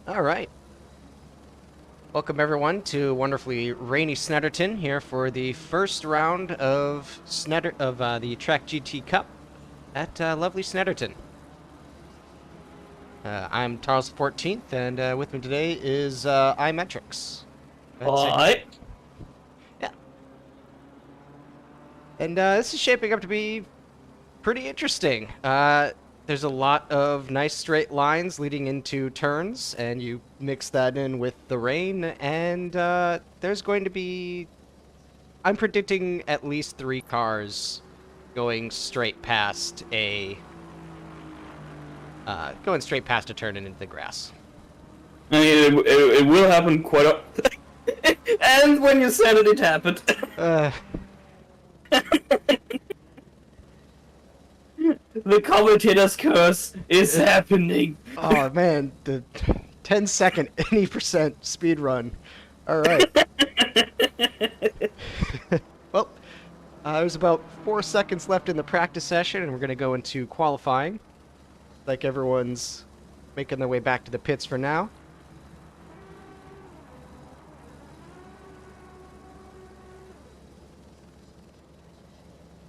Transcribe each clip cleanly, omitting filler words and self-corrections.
All right. Welcome everyone to wonderfully rainy Snetterton here for the first round of the tracc.GT Cup at lovely Snetterton. I'm Charles the 14th, and with me today is iMetrics. Hi. Yeah. And this is shaping up to be pretty interesting. There's a lot of nice straight lines leading into turns, and you mix that in with the rain, and there's going to be... I'm predicting at least 3 cars going straight past a... turn and into the grass. I mean, it will happen quite often. And when you said it, it happened. The commentator's curse is happening. Oh man, the 10-second any percent speed run. All right. Well, there's about 4 seconds left in the practice session, and we're going to go into qualifying. Like everyone's making their way back to the pits for now.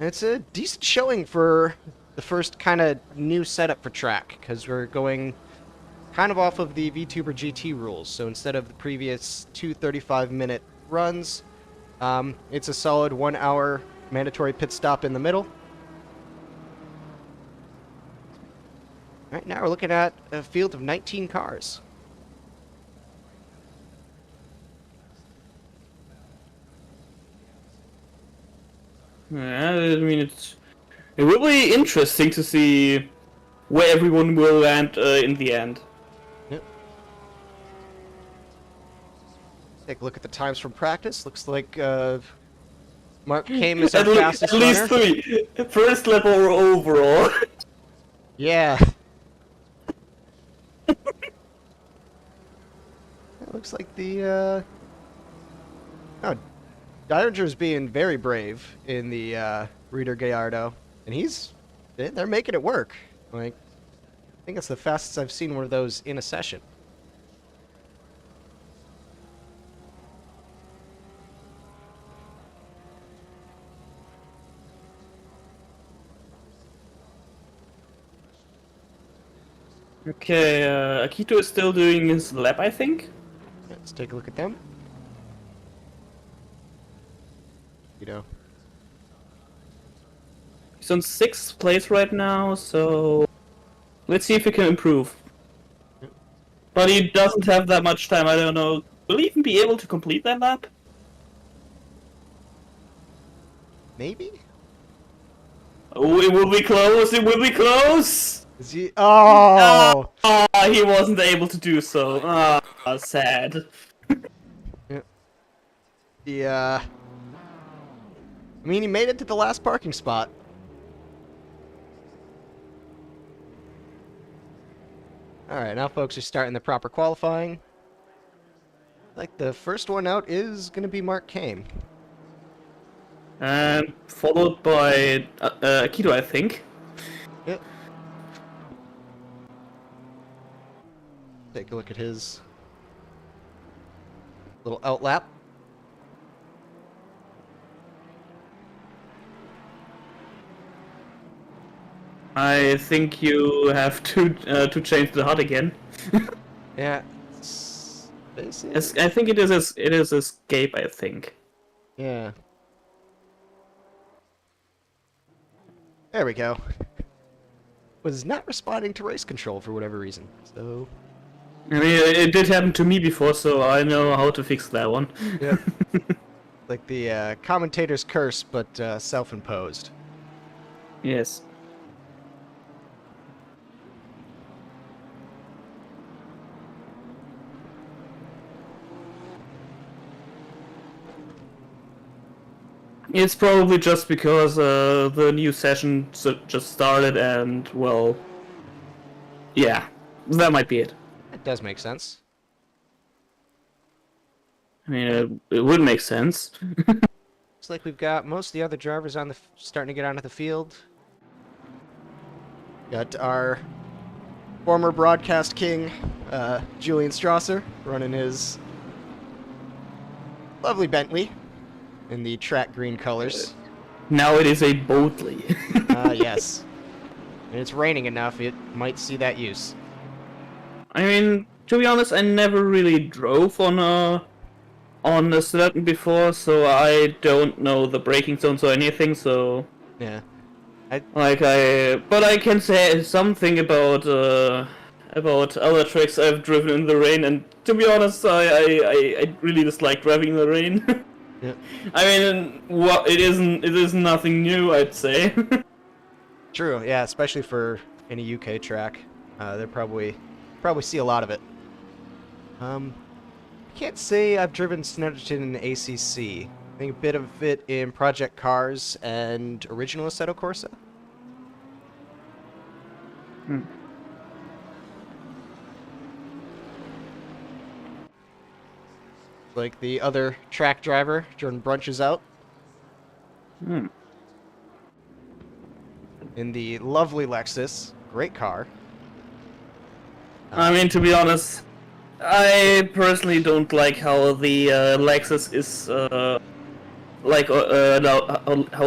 And it's a decent showing for the first kind of new setup for track, because we're going kind of off of the VTuber GT rules. So instead of the previous 2 35-minute runs, it's a solid 1 hour mandatory pit stop in the middle. Right now we're looking at a field of 19 cars. Yeah, I mean, it will be interesting to see where everyone will land in the end. Yep. Take a look at the times from practice. Looks like Mark Kame is our fastest runner. At least 3. First lap or overall. Yeah. It looks like the oh, Deiringer's being very brave in the Reader Gallardo, and they're making it work. Like, I think it's the fastest I've seen one of those in a session. Okay, Akito is still doing his lap, I think. Let's take a look at them. He's on 6th place right now, so let's see if he can improve. But he doesn't have that much time, I don't know. Will he even be able to complete that lap? Maybe? Oh, it will be close, it will be close! Is he? Oh! He wasn't able to do so. Ah, sad. Yeah. I mean, he made it to the last parking spot. Alright, now folks are starting the proper qualifying. Like, the first one out is going to be Mark Kame. And followed by Akito, I think. Yep. Take a look at his little outlap. I think you have to change the HUD again. Yeah. I think it is escape, I think. Yeah. There we go. Was not responding to race control for whatever reason, so... I mean, it did happen to me before, so I know how to fix that one. Yeah. Like the commentator's curse, but self-imposed. Yes. It's probably just because the new session just started and, well, yeah, that might be it. It does make sense. I mean, it would make sense. Looks like we've got most of the other drivers on starting to get onto the field. Got our former broadcast king, Julian Strasser, running his lovely Bentley in the track green colors. Now it is a Boatley. Yes. And it's raining enough, it might see that use. I mean, to be honest, I never really drove on a Snetterton before, so I don't know the braking zones or anything. So Yeah. but I can say something about other tracks I've driven in the rain, and to be honest, I really dislike driving in the rain. Yeah. I mean, it is nothing new, I'd say. True, yeah, especially for any UK track. They probably see a lot of it. I can't say I've driven Snetterton in ACC. I think a bit of it in Project Cars and original Assetto Corsa. Hmm. Like the other track driver, Jordan Brunch, is out Hmm. in the lovely Lexus. Great car. I mean, to be honest, I personally don't like how the Lexus is how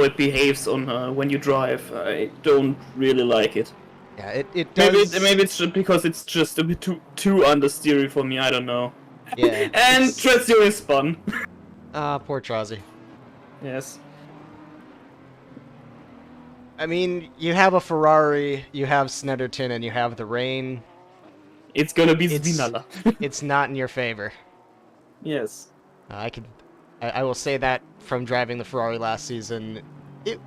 it behaves on when you drive. I don't really like it. Yeah, it does. Maybe it's just because it's just a bit too understeery for me. I don't know. Yeah. And Trezio is fun. Poor Trozzy. Yes. I mean, you have a Ferrari, you have Snetterton, and you have the rain. It's gonna be It's- Svinala. It's not in your favor. Yes. I will say that from driving the Ferrari last season, it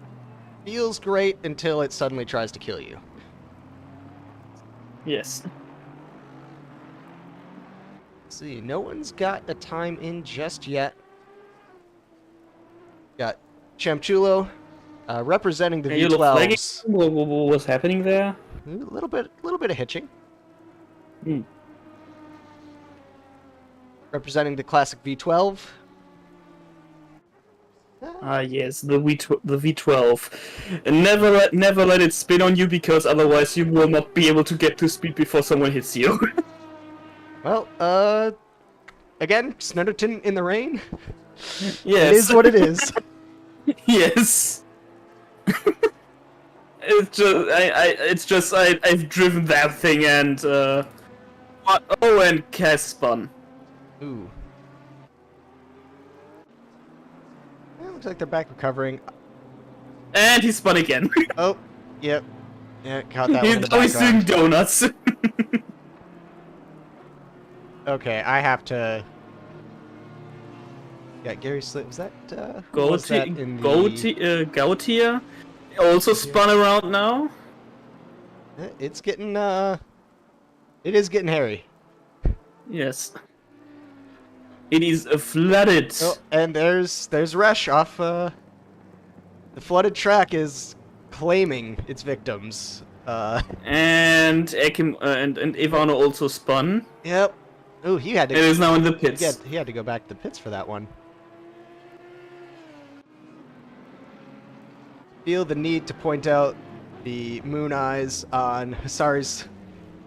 feels great until it suddenly tries to kill you. Yes. Let's see, no one's got a time in just yet. Got Chamchulo representing the You look flagging. V12s. What's happening there? A little bit of hitching. Hmm. Representing the classic V12. Ah, yes, the V12. And never let it spin on you, because otherwise you will not be able to get to speed before someone hits you. Well, again, Snetterton in the rain. Yes. It is what it is. Yes. I've driven that thing, and and Cass spun. Ooh. Yeah, looks like they're back recovering. And he spun again. Oh, yep. Yeah, caught that one in the He's always doing background. donuts. Okay, I have to... Yeah, Gary Slit, was that, who was that in the... Gautier also spun around now. It's getting, it is getting hairy. Yes. It is flooded. Oh, and there's Resh off, the flooded track is claiming its victims. And Ekim and Ivano also spun. Yep. Ooh, he had to... It is now in the pits. He had to go back to the pits for that one. Feel the need to point out the moon eyes on Hasari's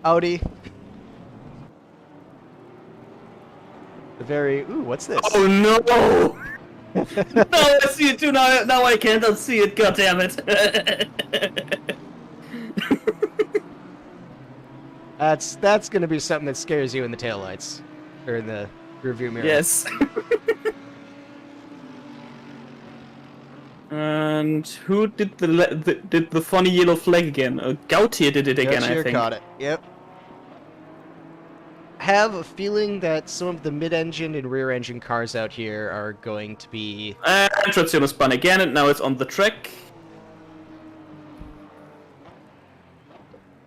Audi. The very... Ooh, what's this? Oh no! No, I see it too now. Now I can't unsee it. God damn it! That's gonna be something that scares you in the taillights. Or in the rearview mirror. Yes. And who did the funny yellow flag again? Gautier did it again, I Gautier think. caught it. Yep. Have a feeling that some of the mid-engine and rear-engine cars out here are going to be... And Traziano spun again, and now it's on the track.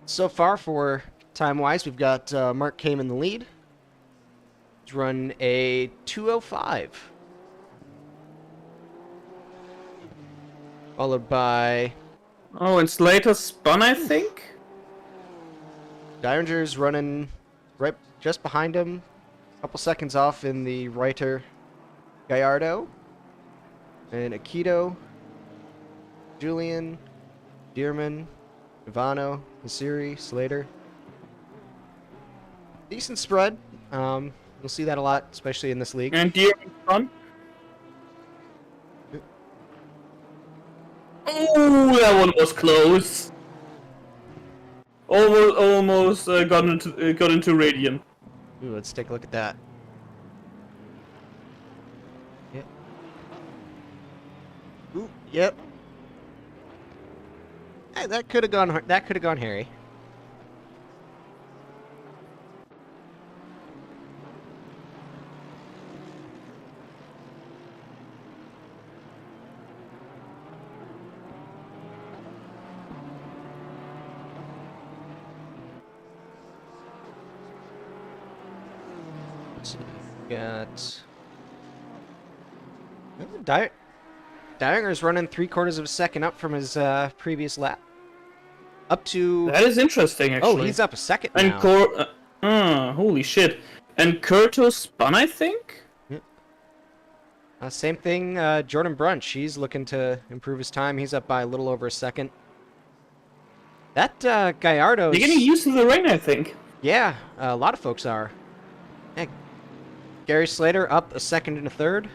So far, for time-wise, we've got Mark Kame in the lead. He's run a 2:05. Followed by... Oh, and Slater spun, I think? Deiringer's running right just behind him. A couple seconds off in the Reiter Gallardo. And Akito, Julian, Dearman, Ivano, Nasiri, Slater. decent spread. You'll see that a lot, especially in this league. And Deer in front. Oh, that one was close. Almost got into Radian. Ooh, let's take a look at that. Yep. Ooh, yep. Hey, that could have gone. That could have gone hairy. Let's see. Got. Dyer's running 3/4 of a second up from his previous lap. Up to. That is interesting, actually. Oh, he's up a second and now. Holy shit. And Kurto spun, I think? Same thing, Jordan Brunch. He's looking to improve his time. He's up by a little over a second. That Gallardo's... They're getting used to the rain, I think. Yeah, a lot of folks are. Hey, Gary Slater up a second and a third.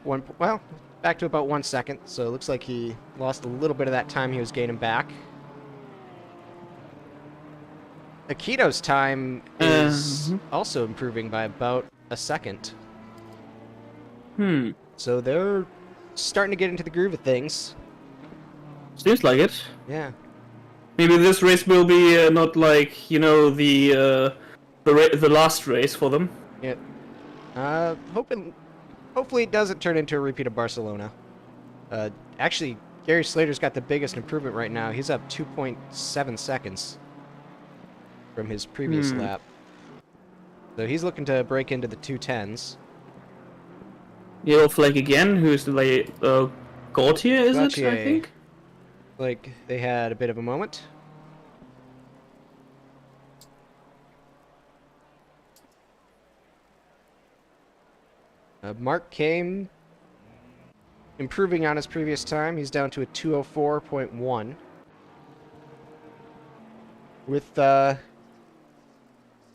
Well, back to about 1 second, so it looks like he lost a little bit of that time he was gaining back. Akito's time is also improving by about a second. So they're starting to get into the groove of things. Seems like it. Yeah. Maybe this race will be not like, you know, the last race for them. Yep. Hopefully it doesn't turn into a repeat of Barcelona. Actually, Gary Slater's got the biggest improvement right now. He's up 2.7 seconds from his previous lap. So he's looking to break into the 2:10s. Yellow flag again. Who's like Gautier? Is Gautier. it? I think. Like they had a bit of a moment. Mark came improving on his previous time. He's down to a 2:04.1. With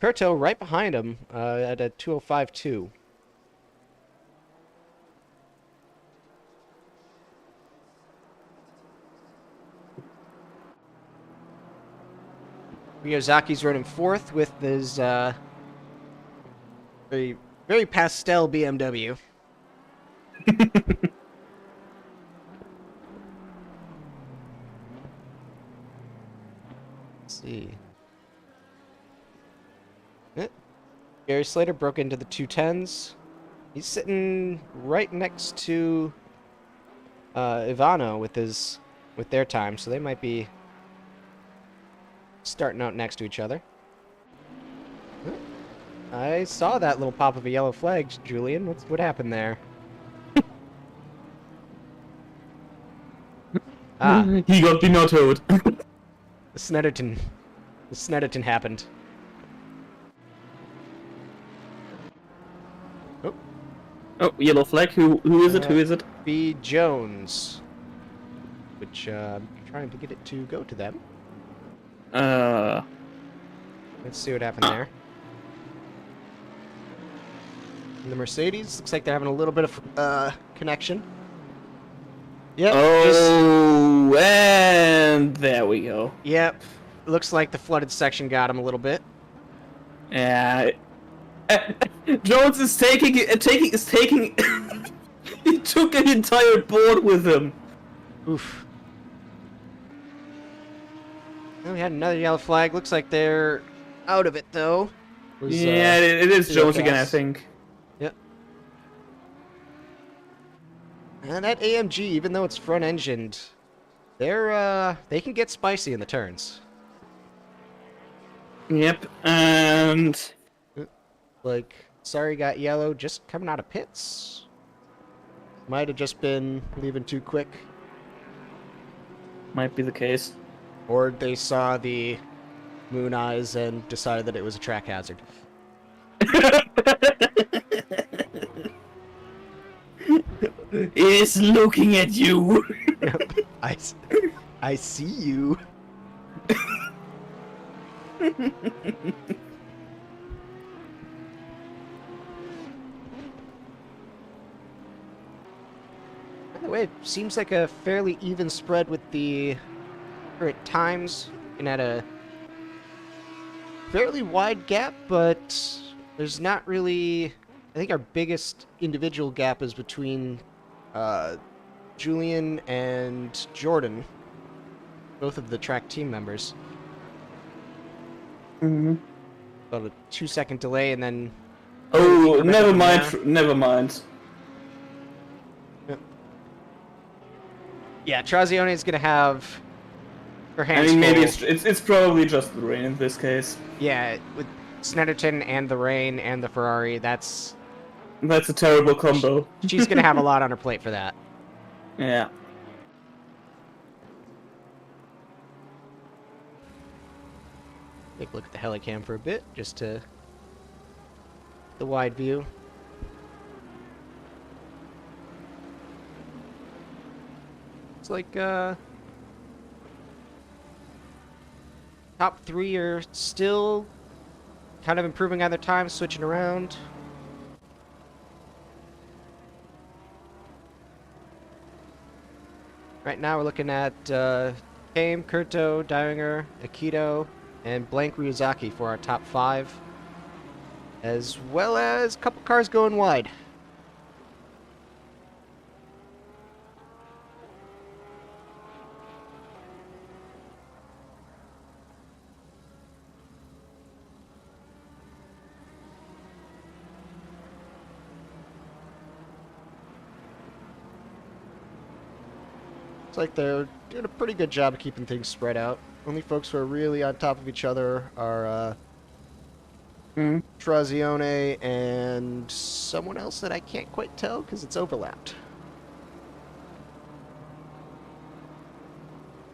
Kurto right behind him at a 2:05.2. Miyazaki's running fourth with his very, very pastel BMW. Let's see. Gary Slater broke into the 2:10s. He's sitting right next to Ivano with their time, so they might be starting out next to each other. I saw that little pop of a yellow flag, Julian. What happened there? He got Binottoed. The Snetterton happened. Oh, yellow flag. Who is it? Who is it? B. Jones. Which, I'm trying to get it to go to them. Let's see what happened there. And the Mercedes, looks like they're having a little bit of, connection. Yep. Oh, and there we go. Yep. Looks like the flooded section got him a little bit. Yeah. Jones is taking. He took an entire board with him. Oof. Well, we had another yellow flag. Looks like they're out of it, though. Yeah, it is Jones again, I think. Yep. And that AMG, even though it's front-engined, they can get spicy in the turns. Yep, and Like, sorry, got yellow just coming out of pits. Might have just been leaving too quick. might be the case. Or they saw the moon eyes and decided that it was a track hazard. It is looking at you. I see you. By the way, it seems like a fairly even spread with the current times. And at a fairly wide gap, but there's not really... I think our biggest individual gap is between Julian and Jordan, both of the track team members. Mm-hmm. About a 2-second delay, and then... Oh, never mind, never mind. Yeah, Trazione is going to have her hands I mean, maybe full. it's probably just the rain in this case. Yeah, with Snetterton and the rain and the Ferrari, that's a terrible combo. she's going to have a lot on her plate for that. Yeah. Take a look at the helicam for a bit, just to the wide view. It's like top three are still kind of improving on their time, switching around. Right now we're looking at Kame, Kurto, Dainger, Akito, and Blank Ryuzaki for our top 5. As well as a couple cars going wide. Looks like they're doing a pretty good job of keeping things spread out. Only folks who are really on top of each other are Trazione and someone else that I can't quite tell because it's overlapped.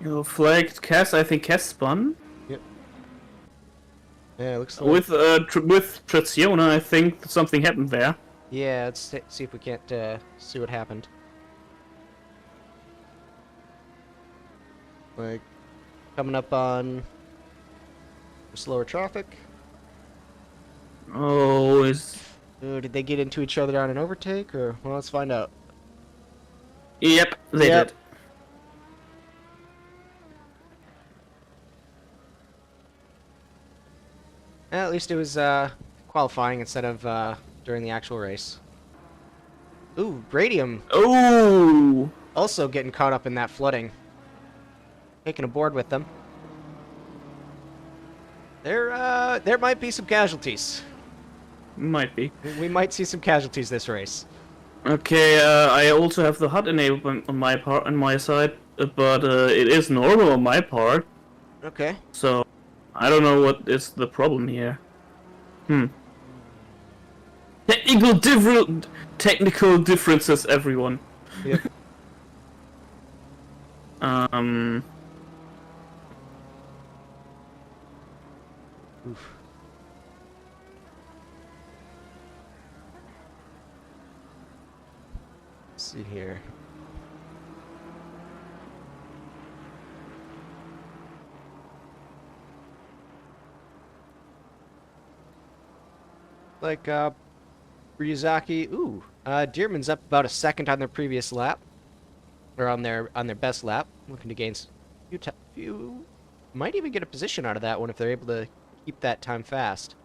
You flagged Cass. I think Cass spun. Yep. Yeah, it looks like... With Trazione, I think something happened there. Yeah, let's see if we can't see what happened. Like, coming up on slower traffic. Oh, Did they get into each other on an overtake, or... Well, let's find out. Yep, they did. Well, at least it was qualifying instead of during the actual race. Ooh, Radium Oh! also getting caught up in that flooding. Taking a board with them. There might be some casualties. Might be. We might see some casualties this race. Okay, I also have the HUD enabled on my part, on my side, but it is normal on my part. Okay. So, I don't know what is the problem here. Technical differences, everyone. Yep. Oof. Let's see here. Like, Ryuzaki, Dearman's up about a second on their previous lap. Or on their best lap. Looking to gain few might even get a position out of that one if they're able to keep that time fast.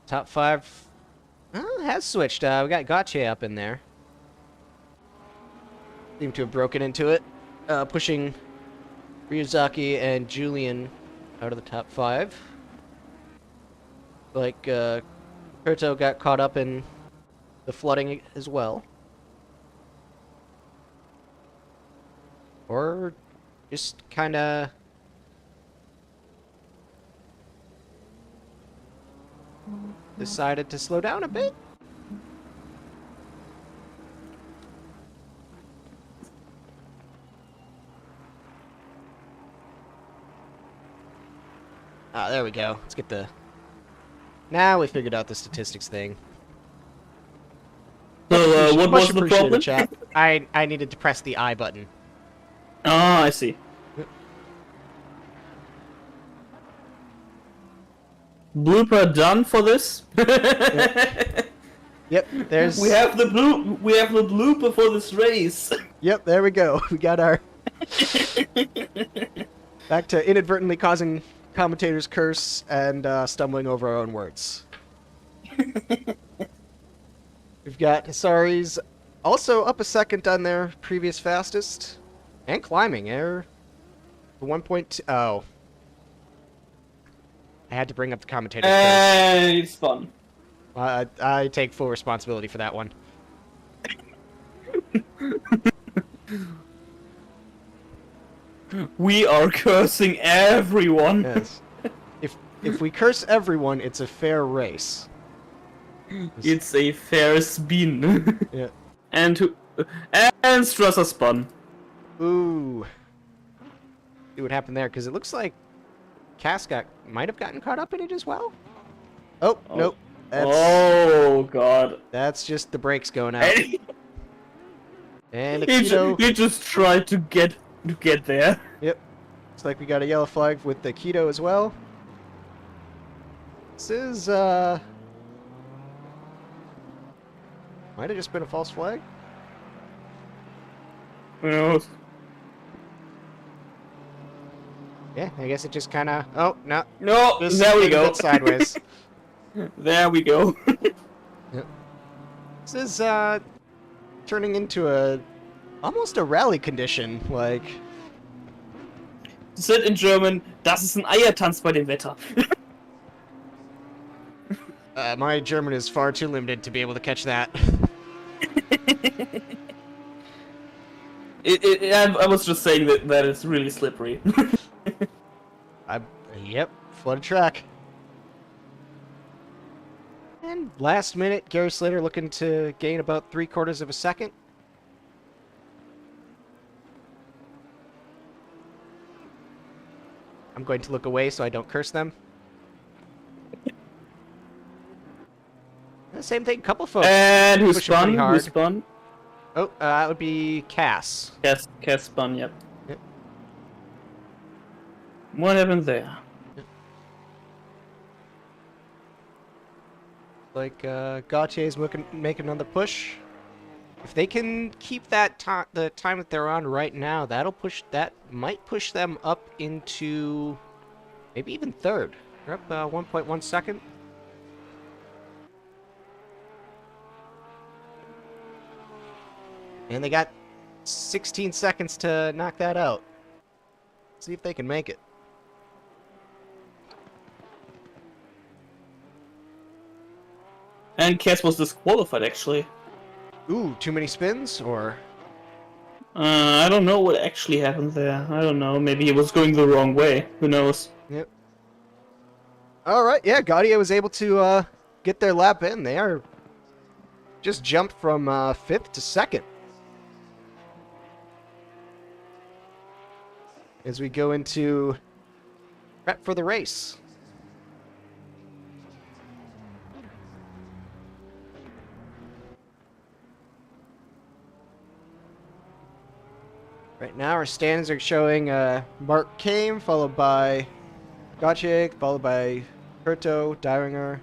Top 5 has switched. We got Gauthier up in there. Seem to have broken into it. Pushing Ryuzaki and Julian out of the top 5. Like, Kurto got caught up in the flooding as well. Or just kinda... decided to slow down a bit. Ah, there we go. Let's get the... Now we figured out the statistics thing. So, what Much was the appreciated, problem? chat. I needed to press the I button. Oh, I see. Blooper done for this. Yep, there's... We have the blooper for this race. Yep, there we go. We got our... Back to inadvertently causing commentators curse and stumbling over our own words. We've got Hisari's also up a second on their previous fastest. And climbing. They're 1.2... Oh. I had to bring up the commentators curse. And it's fun. I take full responsibility for that one. We are cursing everyone. Yes. If we curse everyone, it's a fair race. It's a fair spin. Yeah. And Strasser spun. Ooh. See what happened there, because it looks like Cass might have gotten caught up in it as well. Oh. Nope. Oh god. That's just the brakes going out. And He Akito. just tried to get there. Yep. Looks like we got a yellow flag with the Akito as well. This is might have just been a false flag. Who knows? Yeah, I guess it just kind of. Oh no. No, Just there we maybe a go. bit sideways. There we go. Yep. This is turning into almost a rally condition, like. Said in German, das ist ein Eiertanz bei dem Wetter. My German is far too limited to be able to catch that. I was just saying that it's really slippery. Yep, flooded track. And last minute, Gary Slater looking to gain about 3/4 of a second. I'm going to look away so I don't curse them. The same thing, couple folks. And who pushing pretty spun? hard. Who spun? Oh, that would be Cass. Cass spun, yep. Yep. What happened there? Like Gautier's making another push. If they can keep that the time that they're on right now, that might push them up into maybe even third. They're up 1.1 second. And they got 16 seconds to knock that out. See if they can make it. And Cass was disqualified, actually. Ooh, too many spins, or? I don't know what actually happened there. I don't know. Maybe he was going the wrong way. Who knows? Yep. All right, yeah, Gaudier was able to get their lap in. They are just jumped from 5th to 2nd. As we go into prep for the race. Right now our standings are showing Mark Kame, followed by Gauthier, followed by Kurto, Diringer,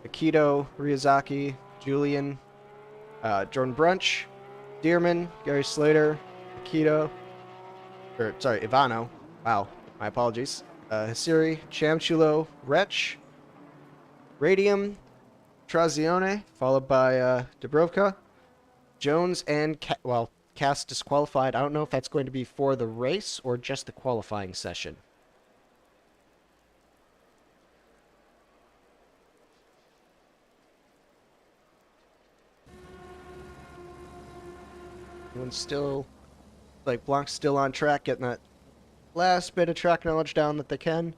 Akito, Ryazaki, Julian, Jordan Brunch, Dearman, Gary Slater, Akito, Ivano. Wow, my apologies. Hisiri, Chamchulo, Wretch, Radium, Trazione, followed by Dubrovka, Jones, and Cass disqualified. I don't know if that's going to be for the race or just the qualifying session. Everyone's still, like, Blanc's still on track, getting that last bit of track knowledge down that they can.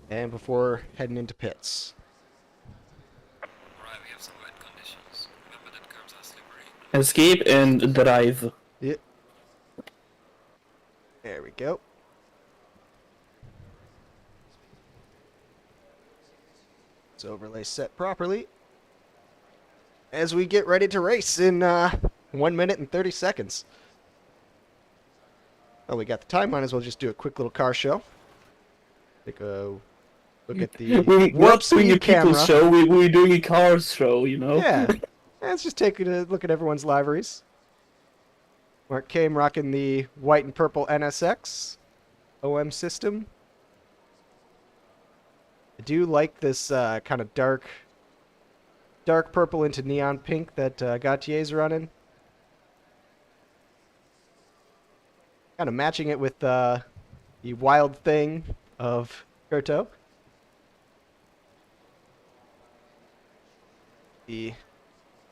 And before heading into pits. Right, we have some wet conditions. Remember that curves are slippery. Escape and drive. There we go. Let's overlay set properly. As we get ready to race in 1 minute and 30 seconds. Oh, we got the time. Might as well just do a quick little car show. Take a look at the We're warp not doing a speed people camera. show, we're doing a car show, you know? Yeah. Let's just take a look at everyone's liveries. Mark Kame rocking the white and purple NSX OM system. I do like this kind of dark purple into neon pink that Gautier's running. Kind of matching it with the wild thing of Kurto. I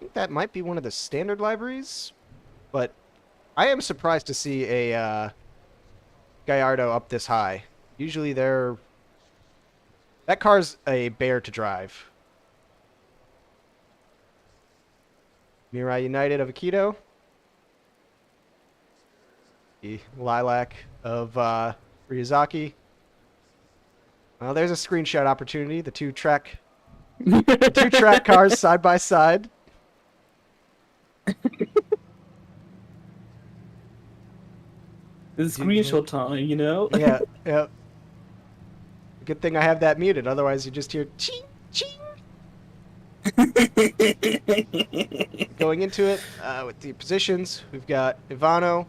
think that might be one of the standard liveries, but I am surprised to see a Gallardo up this high. Usually that car's a bear to drive. Mirai United of Aikido. The Lilac of Ryuzaki. Well, there's a screenshot opportunity. The two track cars side by side. It's screenshot time, you know? Yeah, yeah. Good thing I have that muted, otherwise you just hear ching, ching. Going into it with the positions, we've got Ivano,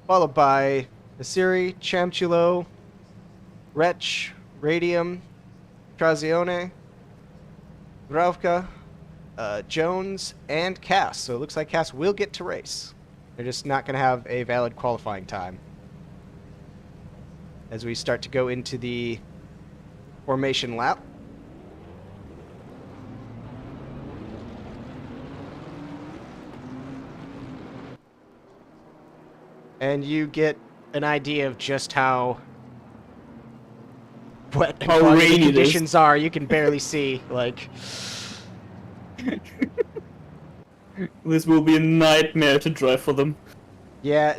followed by Asiri, Chamchulo, Wretch, Radium, Trazione, Gravka, Jones, and Cass. So it looks like Cass will get to race. They're just not going to have a valid qualifying time. As we start to go into the formation lap. And you get an idea of just how wet and foggy the conditions are. You can barely see, like... This will be a nightmare to drive for them. Yeah,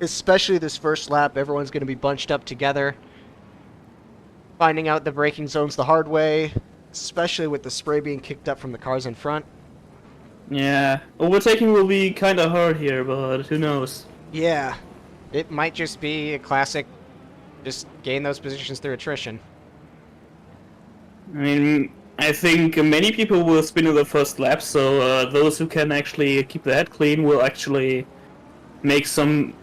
especially this first lap, everyone's going to be bunched up together. Finding out the braking zones the hard way, especially with the spray being kicked up from the cars in front. Yeah, overtaking will be kind of hard here, but who knows? Yeah, it might just be a classic, just gain those positions through attrition. I mean, I think many people will spin in the first lap, so those who can actually keep their head clean will actually make some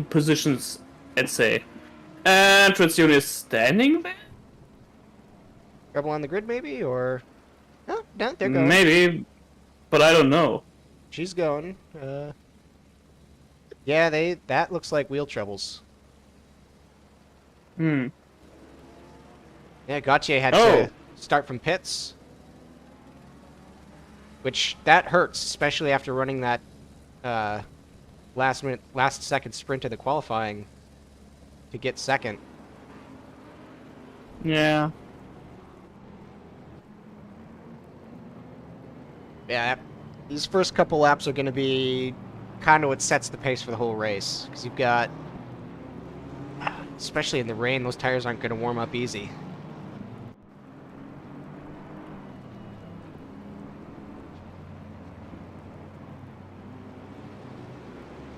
positions, let's say. And Trazione is standing there? Rebel on the grid, maybe? Or... Oh, no, they're going. Maybe, but I don't know. She's going. Yeah, that looks like wheel troubles. Hmm. Yeah, Gautier had to start from pits. Which, that hurts, especially after running that last second sprint of the qualifying to get second. Yeah. Yeah, these first couple laps are going to be kind of what sets the pace for the whole race. Because you've got, especially in the rain, those tires aren't going to warm up easy.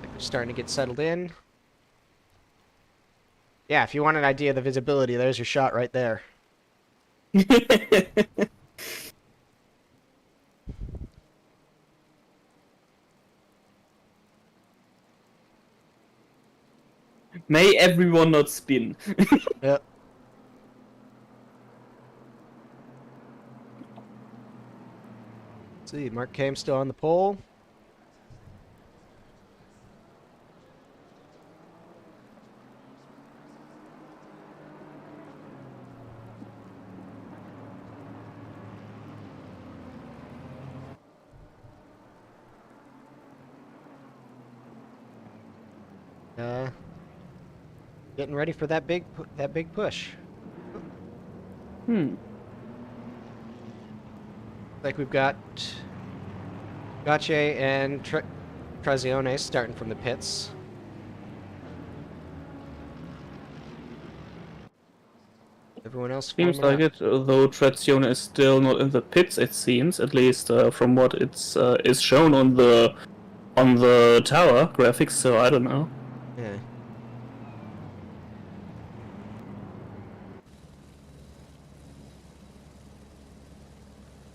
They're starting to get settled in. Yeah, if you want an idea of the visibility, there's your shot right there. May everyone not spin. Yep. Let's see, Mark Kame still on the pole. Getting ready for that big push. Like we've got Gache and Trazione starting from the pits. Everyone else Seems forming like up. it, though Trazione is still not in the pits, it seems, at least from what it's is shown on the tower graphics, so I don't know. Yeah.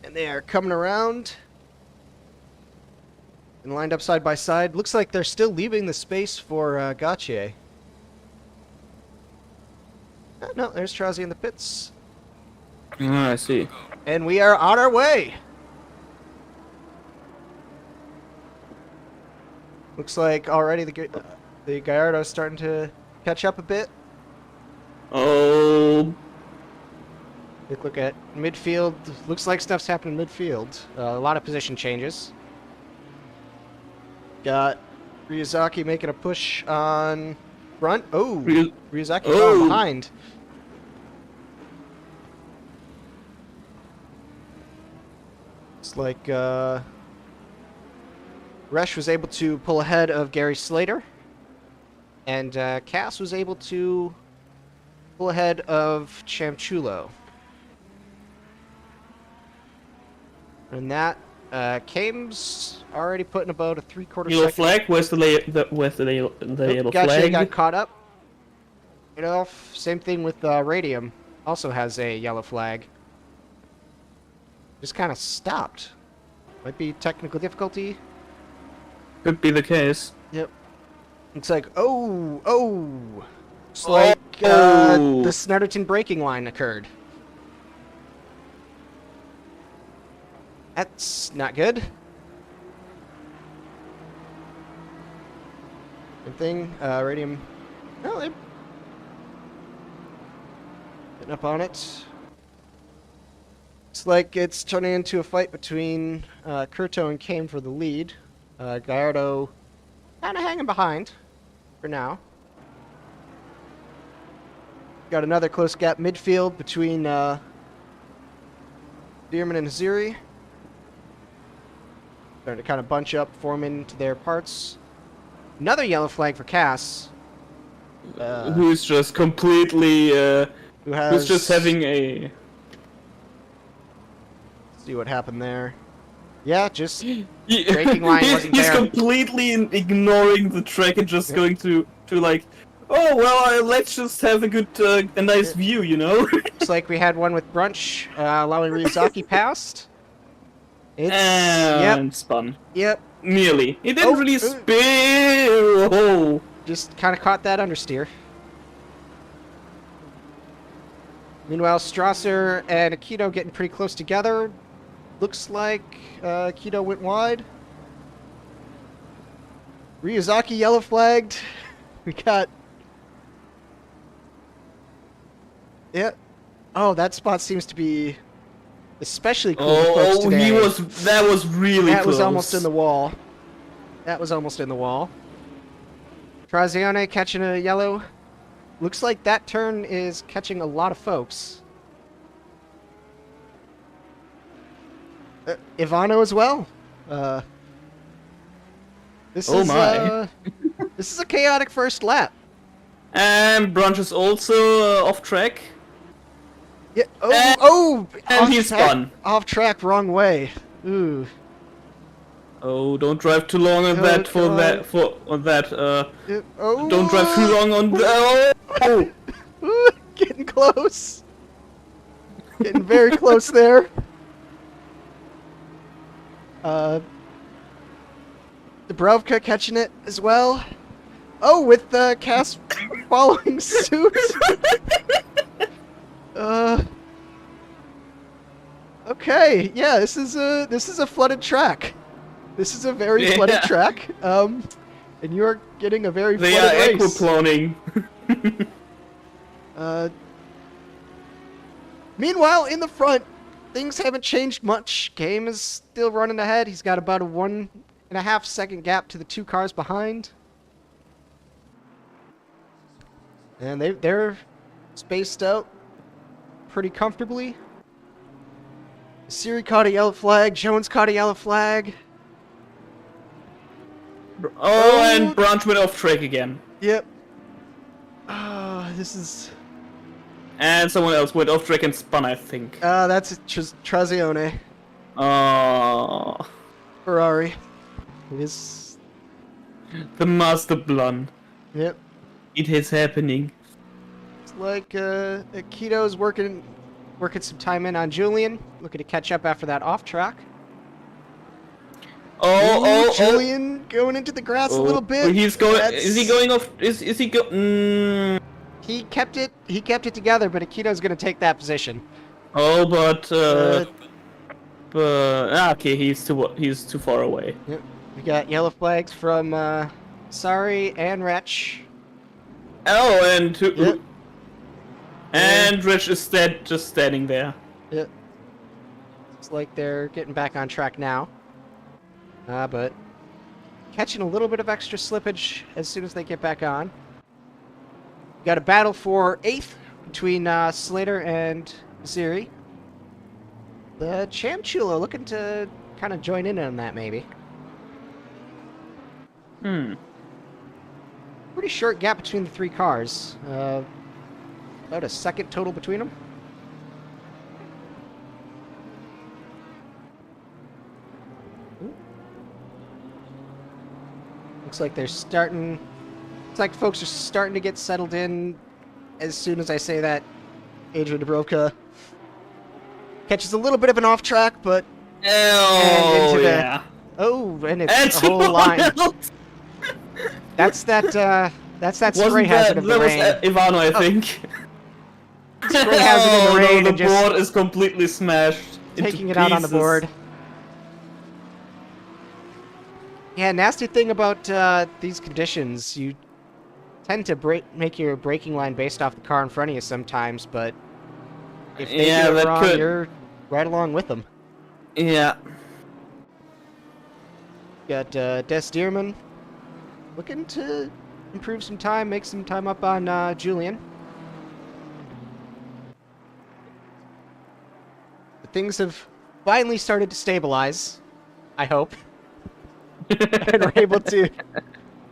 And they are coming around and lined up side by side. Looks like they're still leaving the space for Gauthier. No, there's Trozzy in the pits. Ah, I see. And we are on our way. Looks like already the Gallardo is starting to catch up a bit. Oh, Look at midfield. Looks like stuff's happening midfield. A lot of position changes. Got Ryuzaki making a push on front. Oh, Ryuzaki falling behind. It's like Resch was able to pull ahead of Gary Slater. And Cass was able to pull ahead of Chamchulo. And that Kame's already putting about a 3/4 yellow second. flag. Where's the yellow Gotcha, flag? got caught up. Get off. Same thing with Radium. Also has a yellow flag. Just kind of stopped. Might be technical difficulty. Could be the case. Yep. Looks like Looks like the Snetterton braking line occurred. That's not good. Same thing. Radium. No, they're getting up on it. Looks like it's turning into a fight between Kurto and Kame for the lead. Gallardo kind of hanging behind for now. Got another close gap midfield between Dearman and Haziri. Starting to kind of bunch up, form into their parts. Another yellow flag for Cass. Who's just completely... Who has... Who's just having a... See what happened there. Yeah, just braking line wasn't He's there. completely ignoring the track and just going to like, oh well, let's just have a nice view, you know. Looks like we had one with Brunch, allowing Ryuzaki past. It's And spun. Yep. Nearly. It didn't really spin. Oh. Just kind of caught that understeer. Meanwhile, Strasser and Akito getting pretty close together. Looks like Akito went wide. Ryuzaki yellow flagged. We got... Yeah. Oh, that spot seems to be especially cool for folks today. That was really That close. was almost in the wall. That was almost in the wall. Trazione catching a yellow. Looks like that turn is catching a lot of folks. Ivano as well. This is this is a chaotic first lap. And Brunch is also off track. Yeah. And he's spun. Off track, wrong way. Ooh. Oh, don't drive too long on that. Don't drive too long on the. Oh. Ooh, getting close. Getting very close there. Dubrovka catching it as well. Oh, with Cass following suit. Okay, yeah, this is a flooded track. This is a very flooded track. And you are getting a very flooded race. They are aquaplaning. Meanwhile, in the front, things haven't changed much. Game is still running ahead. He's got about a 1.5 second gap to the two cars behind. And they're spaced out pretty comfortably. Siri caught a yellow flag. Jones caught a yellow flag. Oh, and Brunch went off track again. Yep. This is... And someone else went off track and spun, I think. That's Trazione. Oh, Ferrari. It is. the master blonde. Yep. It is happening. It's like Akito's working some time in on Julian, looking to catch up after that off track. Julian going into the grass a little bit. He's going. Is he going off? Is he go? He kept it together, but Akito's going to take that position. Oh, but okay, he's too far away. Yep. We got yellow flags from Sari and Wretch. Oh, and Yep. and Rich is just standing there. Yep. It's like they're getting back on track now. But catching a little bit of extra slippage as soon as they get back on. Got a battle for 8th between Slater and Ziri. The Chamchulo looking to kind of join in on that, maybe. Pretty short gap between the 3 cars. About a second total between them. Looks like they're starting. Looks like folks are starting to get settled in. As soon as I say that, Adrian Dubrovka catches a little bit of an off track, but Oh yeah. And it's a whole line. That's that spray hazard of the rain. That was Ivano, I think. Spray hazard in the rain no, and the just board is completely smashed. taking into it out on the pieces. board. Yeah, nasty thing about these conditions, you tend to make your braking line based off the car in front of you sometimes, but if they do it wrong, you're right along with them. Yeah. Got Des Dierman looking to improve some time, make some time up on Julian. But things have finally started to stabilize, I hope. And we're able to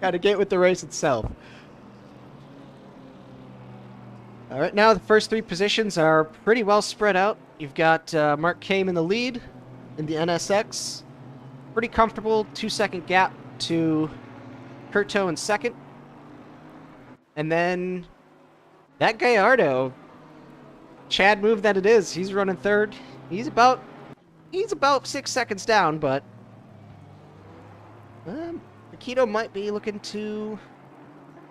kind of get with the race itself. All right, now the first 3 positions are pretty well spread out. You've got Mark Kame in the lead in the NSX. Pretty comfortable 2-second gap to Curto in second. And then that Gallardo, Chad move that it is, he's running third. He's about 6 seconds down, but Akito might be looking to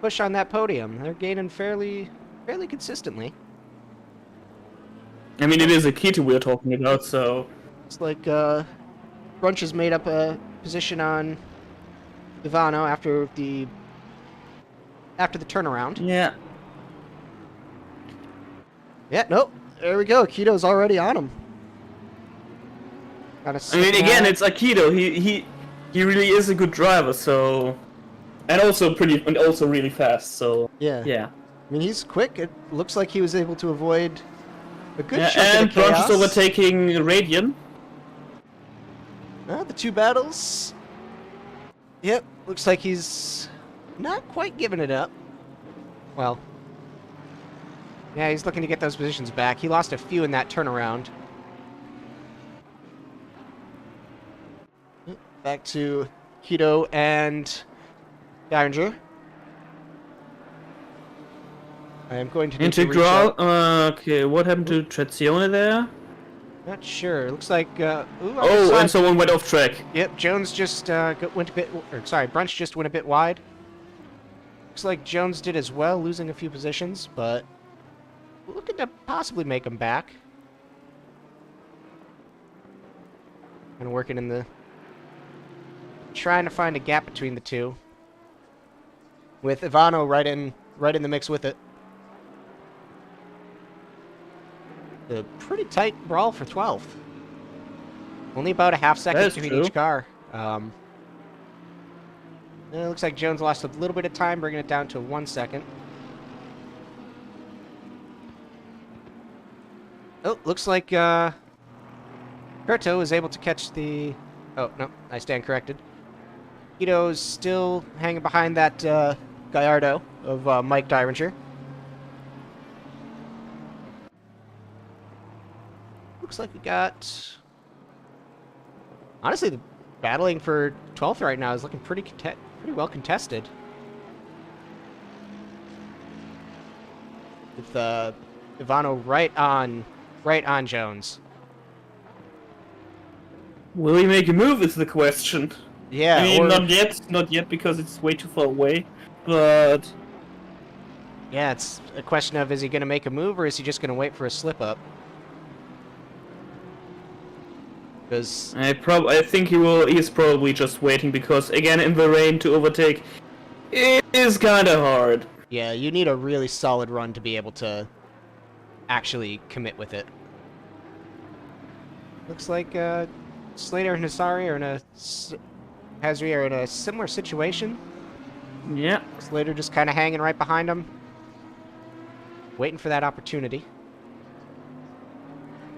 push on that podium. They're gaining fairly consistently. I mean, it is Akito we're talking about, so... It's like Brunch has made up a position on Ivano after the turnaround. Yeah. Yeah, nope. There we go. Akito's already on him. I mean, again, it's Akito. He really is a good driver, so... And also really fast, so... Yeah. Yeah. I mean, he's quick. It looks like he was able to avoid a good chunk and of the chaos. Brunch is overtaking Radian. The 2 battles. Yep, looks like he's not quite giving it up. Well, yeah, he's looking to get those positions back. He lost a few in that turnaround. Back to Keto and Geiger. I am going to need to reach Integral. out. Okay, what happened to Trazione there? Not sure. Looks like. And someone went off track. Yep, Jones just went a bit. Brunch just went a bit wide. Looks like Jones did as well, losing a few positions, but looking to possibly make him back. And working in the. Trying to find a gap between the 2. With Ivano right in the mix with it. A pretty tight brawl for 12th. Only about a half second between each car. It looks like Jones lost a little bit of time, bringing it down to 1 second. Oh, looks like Curto is able to catch the... Oh, no, I stand corrected. Ito's still hanging behind that Gallardo of Mike Diringer. looks like we got... Honestly, the battling for 12th right now is looking pretty well contested. With Ivano right on Jones. Will he make a move is the question. Yeah, I mean, or... not yet because it's way too far away, but... Yeah, it's a question of, is he going to make a move, or is he just going to wait for a slip-up? Because... I think he's probably just waiting, because, again, in the rain to overtake, it is kinda hard. Yeah, you need a really solid run to be able to actually commit with it. Looks like, Slater and Hasari are in a... Hasri are in a similar situation. Yeah. Slater just kind of hanging right behind him. Waiting for that opportunity.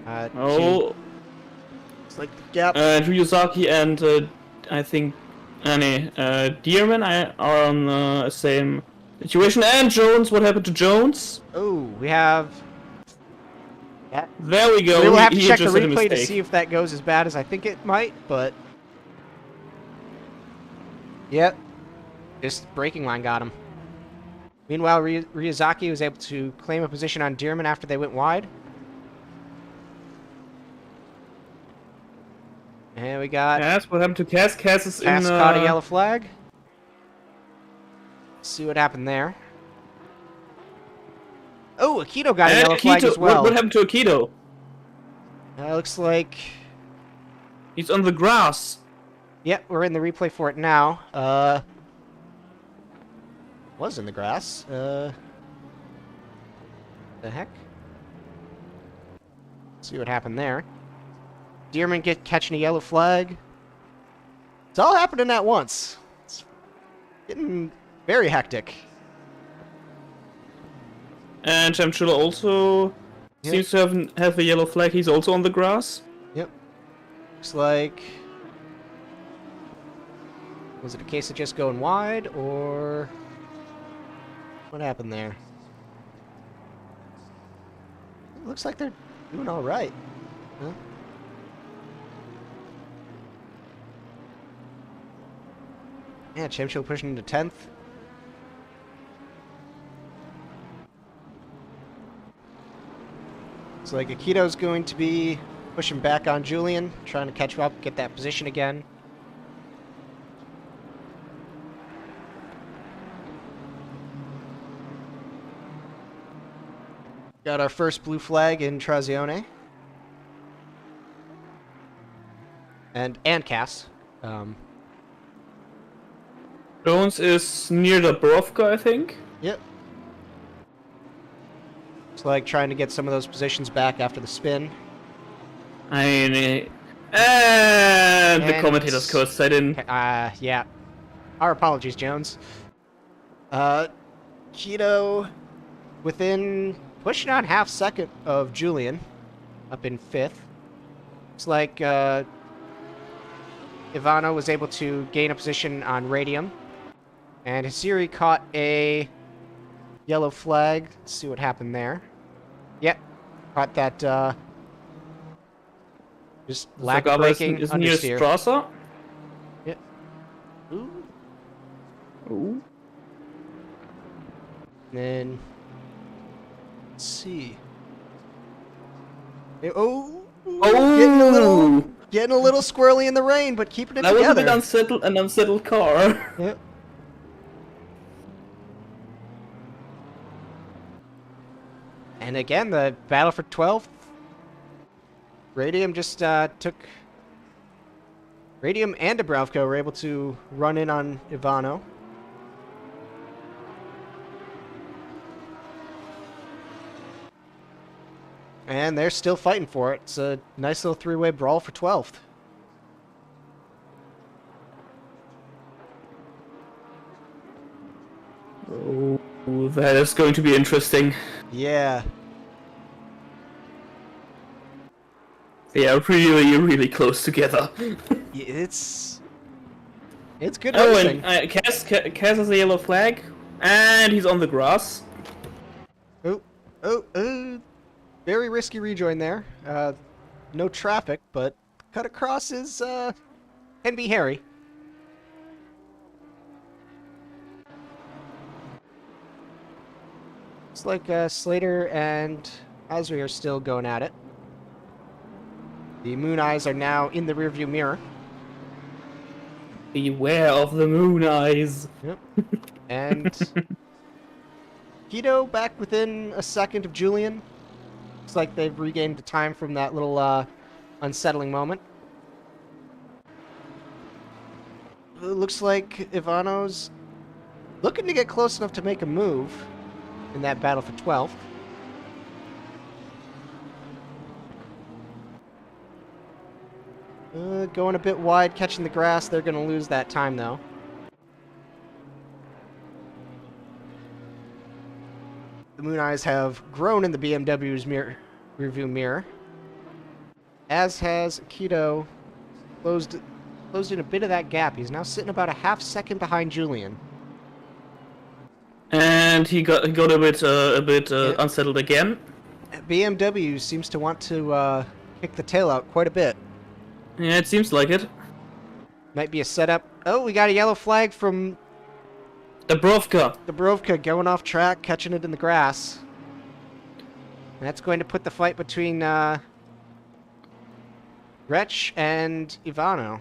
Oh. It's like the gap. Ryuzaki and I think Dearman are on the same situation. And Jones, what happened to Jones? Oh, we have... There we go. We will have to check the just had a replay to mistake. see if that goes as bad as I think it might, but... Yep. Just braking line got him. Meanwhile, Ryuzaki was able to claim a position on Dearman after they went wide. And we got... Cass, what happened to Cass? Cass is Cass in... caught a yellow flag. Let's see what happened there. Oh, Akito got a yellow flag as well. What happened to Akito? Looks like... He's on the grass. Yep, we're in the replay for it now. Was in the grass. The heck? Let's see what happened there. Dearman catching a yellow flag. It's all happening at once. It's getting very hectic. And Chamchula also seems to have a yellow flag. He's also on the grass. Yep. Looks like... Was it a case of just going wide, or... What happened there? It looks like they're doing all right. Huh? Yeah, Chimchil pushing into 10th. Looks like Akito's going to be pushing back on Julian, trying to catch up, get that position again. Got our first blue flag in Trazione. And Cass. Jones is near the Borovka, I think. Yep. Looks like trying to get some of those positions back after the spin. And the commentator's curse. I didn't. Yeah. Our apologies, Jones. Keto within pushing on half second of Julian, up in 5th. Looks like Ivano was able to gain a position on Radium. And Hasiri caught a yellow flag. Let's see what happened there. Yep. Caught that, just lack of braking, is near understeer. Strasser. Yep. Ooh. Ooh. Then... Let's see. Oh! Oh! Getting a little squirrely in the rain, but keeping it that together. That was a bit an unsettled car. Yep. And again, the battle for 12th. Radium just took... Radium and Dubravko were able to run in on Ivano. And they're still fighting for it. It's a nice little three-way brawl for 12th. Oh, that is going to be interesting. Yeah. They are really close together. It's good Oh, racing. and Cass has a yellow flag, and he's on the grass. Oh, very risky rejoin there. no traffic, but cut across is can be hairy. Looks like Slater and Osri are still going at it. The Moon Eyes are now in the rearview mirror. Beware of the moon eyes. Yep. And Keto back within a second of Julian. Looks like they've regained the time from that little unsettling moment. It looks like Ivano's looking to get close enough to make a move in that battle for 12th. Going a bit wide, catching the grass. They're going to lose that time, though. The Moon Eyes have grown in the BMW's rearview mirror, as has Keto closed in a bit of that gap. He's now sitting about a half second behind Julian. And he got a bit unsettled again. BMW seems to want to kick the tail out quite a bit. Yeah, it seems like it. Might be a setup. Oh, we got a yellow flag from Dubrovka. Dubrovka going off track, catching it in the grass. That's going to put the fight between Wretch and Ivano.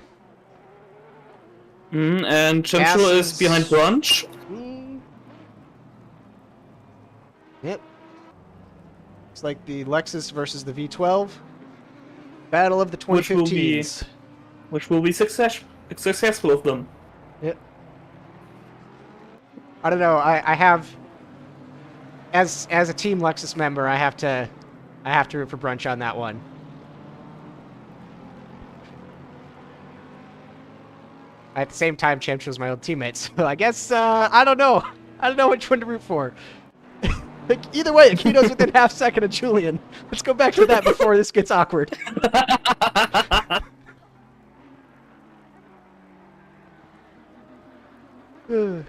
And Chemchul is behind Brunch. Yep. It's like the Lexus versus the V12. Battle of the 2015s. Which will be successful of them. Yep. I don't know. I have, as a Team Lexus member, I have to root for Brunch on that one. At the same time, Chemchul's my old teammate, so I guess I don't know. I don't know which one to root for. Like, either way, Akito's within half second of Julian. Let's go back to that before this gets awkward. Looks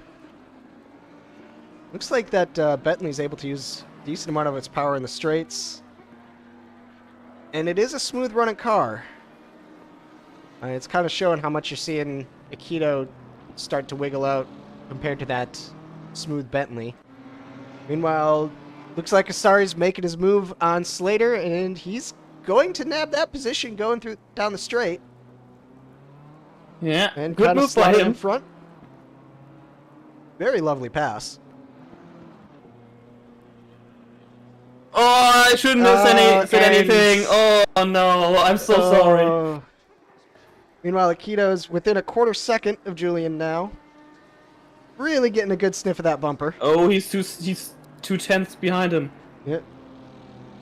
like that Bentley's able to use a decent amount of its power in the straights. And it is a smooth running car. It's kind of showing how much you're seeing Akito start to wiggle out compared to that smooth Bentley. Meanwhile, looks like Asari's making his move on Slater, and he's going to nab that position going down the straight. Yeah, and good kind of move by slide him. in front. Very lovely pass. Oh, I shouldn't have said anything. Oh no, I'm so sorry. Meanwhile, Akito's within a quarter second of Julian now. Really getting a good sniff of that bumper. Oh, he's 2/10 behind him. Yep.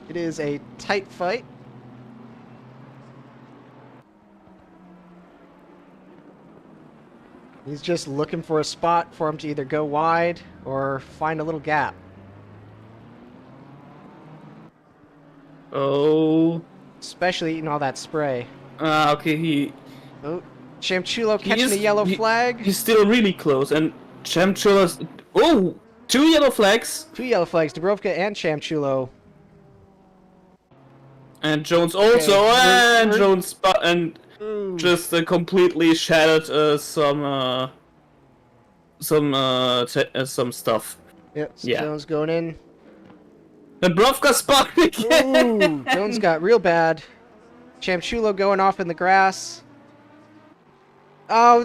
It is a tight fight. He's just looking for a spot for him to either go wide or find a little gap. Oh. Especially eating all that spray. Okay, Oh, Chamchulo catching a yellow flag. He's still really close, and Chamchulo's... Oh! 2 yellow flags! 2 yellow flags, Dubrovka and Chamchulo. And Jones also, Okay, and Jones just completely shattered some stuff. Yep, so Yeah. Jones going in. Dubrovka spun again! Ooh, Jones got real bad. Chamchulo going off in the grass. Oh,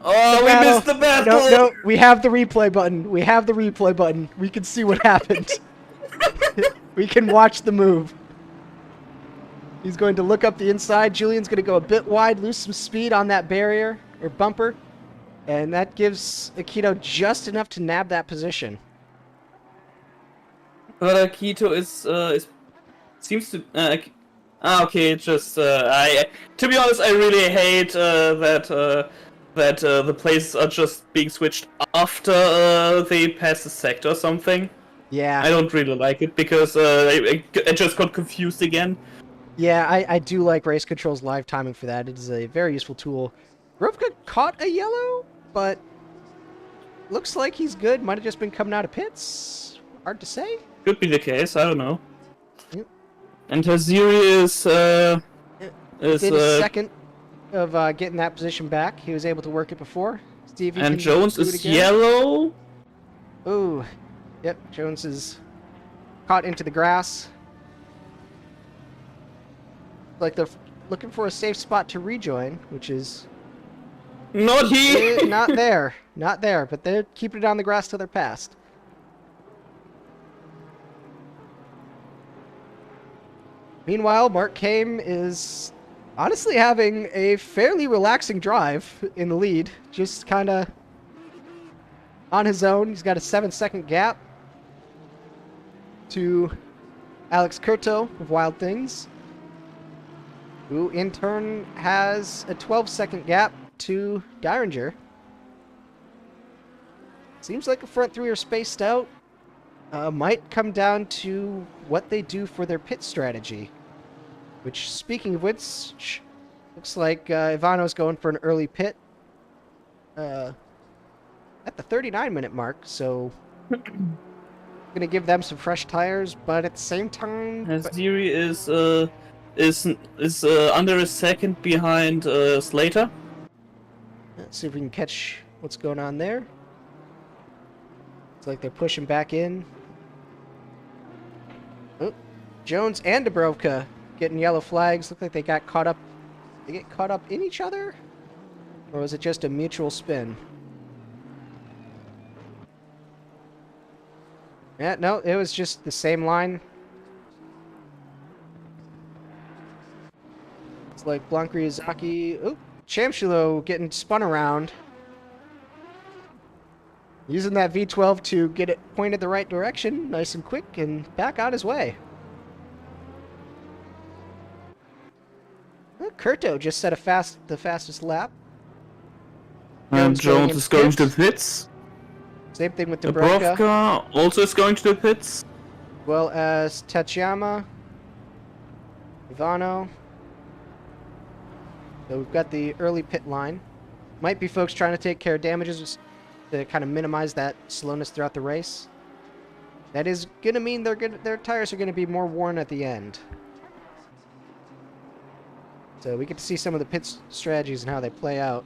Oh, we missed the battle! No, we have the replay button. We have the replay button. We can see what happened. We can watch the move. He's going to look up the inside. Julian's going to go a bit wide, lose some speed on that barrier, or bumper. And that gives Akito just enough to nab that position. But Akito seems to... okay, just... to be honest, I really hate that the places are just being switched after they pass the sector or something. Yeah. I don't really like it, because I just got confused again. Yeah, I do like Race Control's live timing for that. It is a very useful tool. Rovka caught a yellow, but looks like he's good. Might have just been coming out of pits. Hard to say. Could be the case, I don't know. Yep. And Haziri is Within a second of getting that position back, he was able to work it before. See if he and can Jones do it is again. yellow. Ooh, yep. Jones is caught into the grass. Like they're looking for a safe spot to rejoin, which is Not he. not there, not there. But they're keeping it on the grass till they're passed. Meanwhile, Mark Kame is honestly having a fairly relaxing drive in the lead. Just kind of on his own. He's got a 7-second gap to Alex Curto of Wild Things, who in turn has a 12-second gap to Geiringer. Seems like the front three are spaced out. Might come down to what they do for their pit strategy. Which, speaking of which, looks like Ivano's going for an early pit at the 39-minute mark, so gonna give them some fresh tires, but at the same time, Haziri is under a second behind Slater. let's see if we can catch what's going on there. It's like they're pushing back in. Oh, Jones and Dubrovka getting yellow flags. Look like they got caught up. They get caught up in each other? Or was it just a mutual spin? Yeah, no, it was just the same line. It's like Blanc Ryazaki. Oh, Chamshilo getting spun around. Using that V12 to get it pointed the right direction, nice and quick, and back on his way. Well, Curto just set the fastest lap. And going Jones in is going to pits. the pits. Same thing with Dubrovka, Dubrovka also is going to the pits. as well as Tachiyama, Ivano. So we've got the early pit line. Might be folks trying to take care of damages to kind of minimize that slowness throughout the race. That is gonna mean their tires are gonna be more worn at the end. So we get to see some of the pit strategies and how they play out.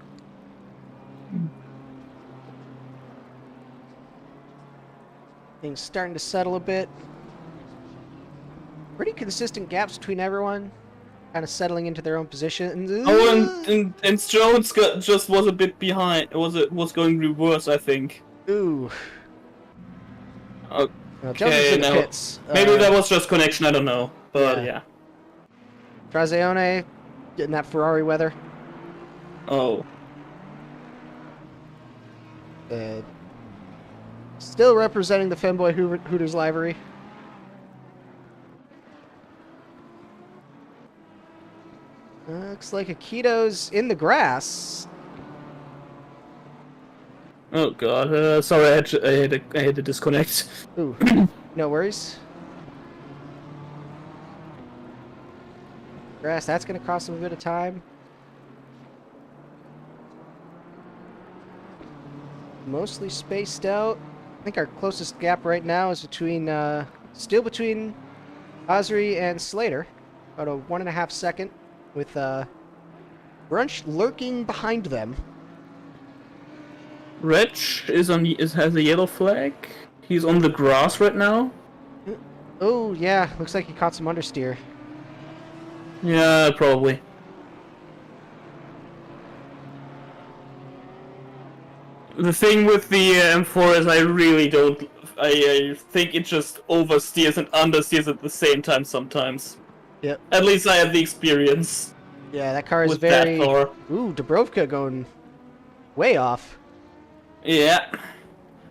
Things starting to settle a bit. Pretty consistent gaps between everyone. Kind of settling into their own positions. Oh, and Jones just was a bit behind. Was going reverse, I think. Ooh. Okay, Well, Jones is in the now pits. maybe that was just connection. I don't know, but yeah. yeah. Trazione getting that Ferrari weather. Oh, Still representing the Femboy Hooters livery. Looks like Akito's in the grass. oh God. Sorry, I had to disconnect. Ooh, no worries. Grass, that's going to cost him a bit of time. Mostly spaced out. I think our closest gap right now is still between Osri and Slater. About a 1.5 second, with Brunch lurking behind them. Reg has a yellow flag. He's on the grass right now. Oh yeah, looks like he caught some understeer. Yeah, probably. The thing with the M4 is I really don't. I think it just oversteers and understeers at the same time sometimes. Yep. At least I have the experience. Yeah, that car is With very. that car. Ooh, Dubrovka going way off. Yeah.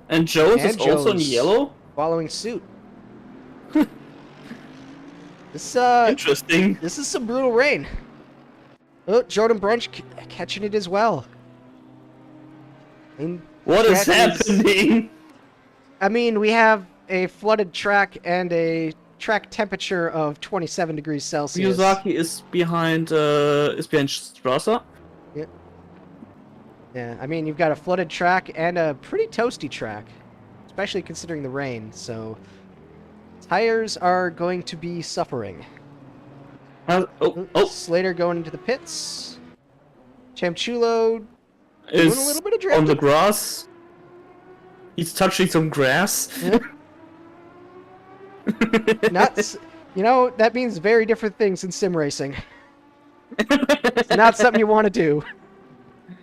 And Jones And is also in Jones yellow? following suit. This Interesting. This is some brutal rain. Oh, Jordan Brunch catching it as well. And What is that happening? I mean, we have a flooded track and a track temperature of 27 degrees Celsius. Miyazaki is behind Strasser. Yep. Yeah, I mean, you've got a flooded track and a pretty toasty track, especially considering the rain, so tires are going to be suffering. Oh, Slater going into the pits. Chamchulo doing a is little bit of on the drifting. grass. He's touching some grass. Not, you know, that means very different things in sim racing. It's not something you want to do.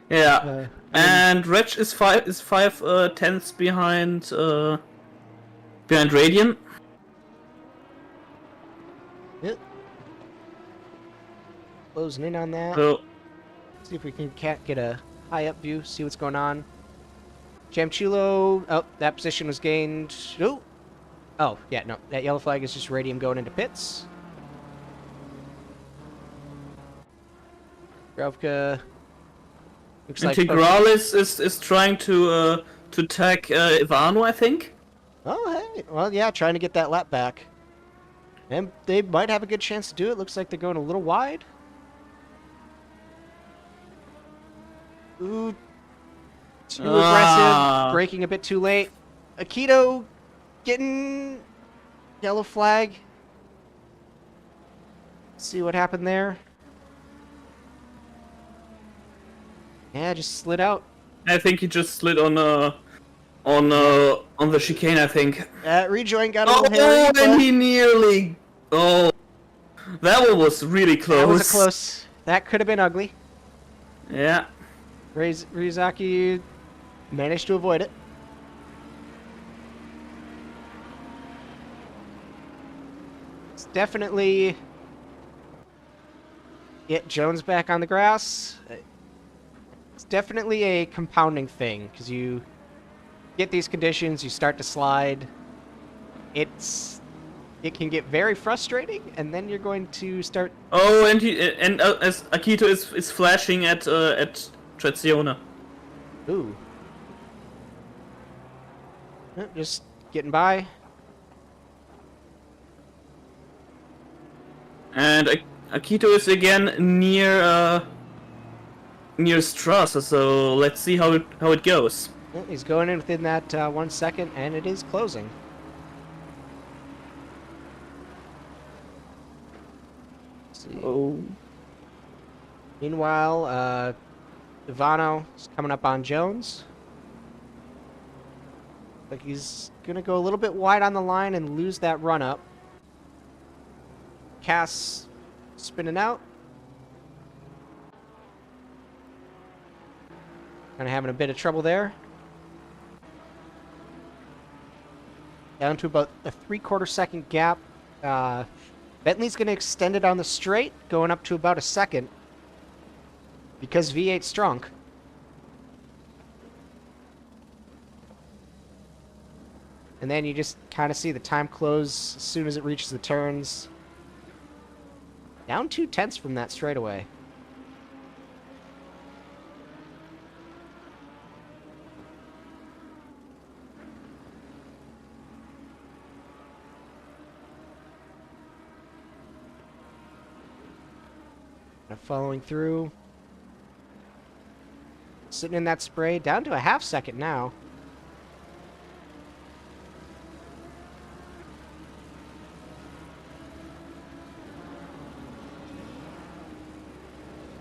Yeah, I mean, and Reg is five tenths behind Radiant. yep. Closing in on that. So See if we can get a high up view, see what's going on. Chamchulo, oh, that position was gained. Oh, yeah, no, that yellow flag is just Radium going into pits. Grovka looks like Integralis is trying to tag Ivano, I think. Oh, hey, well, yeah, trying to get that lap back. And they might have a good chance to do it. Looks like they're going a little wide. Ooh, too aggressive, braking a bit too late. Akito getting yellow flag. See what happened there. Yeah, just slid out. I think he just slid on the chicane, I think. Rejoin got a little hairy, and but he nearly. Oh, that one was really close. that was a close. That could have been ugly. Yeah. Ryuzaki managed to avoid it. It's definitely get Jones back on the grass. It's definitely a compounding thing because you get these conditions, you start to slide. It can get very frustrating, and then you're going to start. Oh, and as Akito is flashing at Trazione. Ooh. Just getting by. And Akito is again near Strasser, so let's see how it goes. He's going in within that 1 second, and it is closing. Let's see. Oh. Meanwhile, Ivano is coming up on Jones. Like he's going to go a little bit wide on the line and lose that run up. Cass spinning out. Kind of having a bit of trouble there. Down to about a 3/4 second gap. Bentley's going to extend it on the straight, going up to about a second. Because V8's strong. And then you just kind of see the time close as soon as it reaches the turns. Down 2/10 from that straightaway. Following through. Sitting in that spray. Down to a 1/2 second now.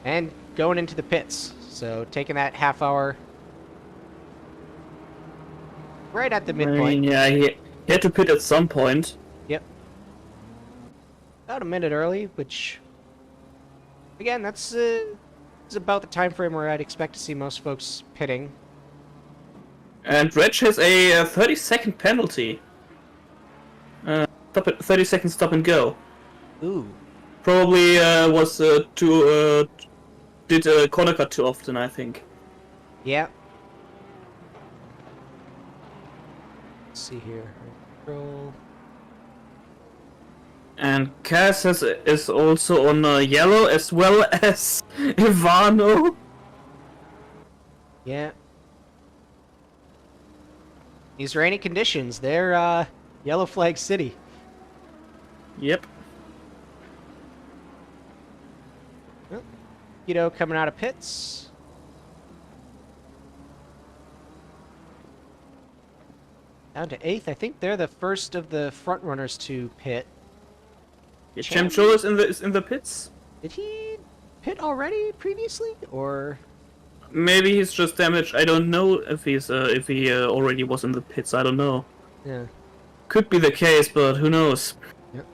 And going into the pits. So taking that half hour right at the midpoint. Yeah, he had to pit at some point. Yep. About a minute early, which again, that's about the time frame where I'd expect to see most folks pitting. And Reg has a 30-second penalty. 30-second stop and go. Ooh. Probably was did corner cut too often, I think. Yeah. Let's see here. Control. And Cass is also on yellow as well as Ivano. Yeah. These rainy conditions, they're yellow flag city. Yep. Guido coming out of pits. Down to 8th. I think they're the first of the front runners to pit. Yeah, Champ Joe is in the pits. Did he pit already previously, or? Maybe he's just damaged. I don't know if he already was in the pits. I don't know. Yeah. Could be the case, but who knows? Yep.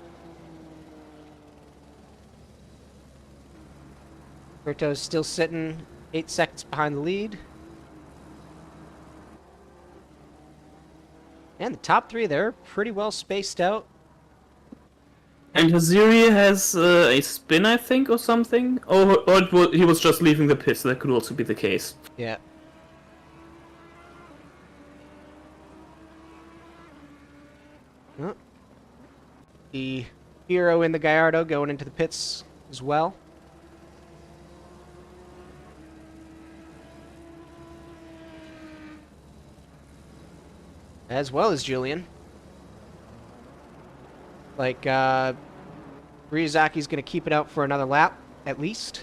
Berto's still sitting 8 seconds behind the lead. And the top three, they're pretty well spaced out. And Haziri has a spin, I think, or something. Or he was just leaving the pits. That could also be the case. Yeah. Oh. The Hero in the Gallardo going into the pits as well. As well as Julian. Like, Ryazaki's going to keep it out for another lap, at least.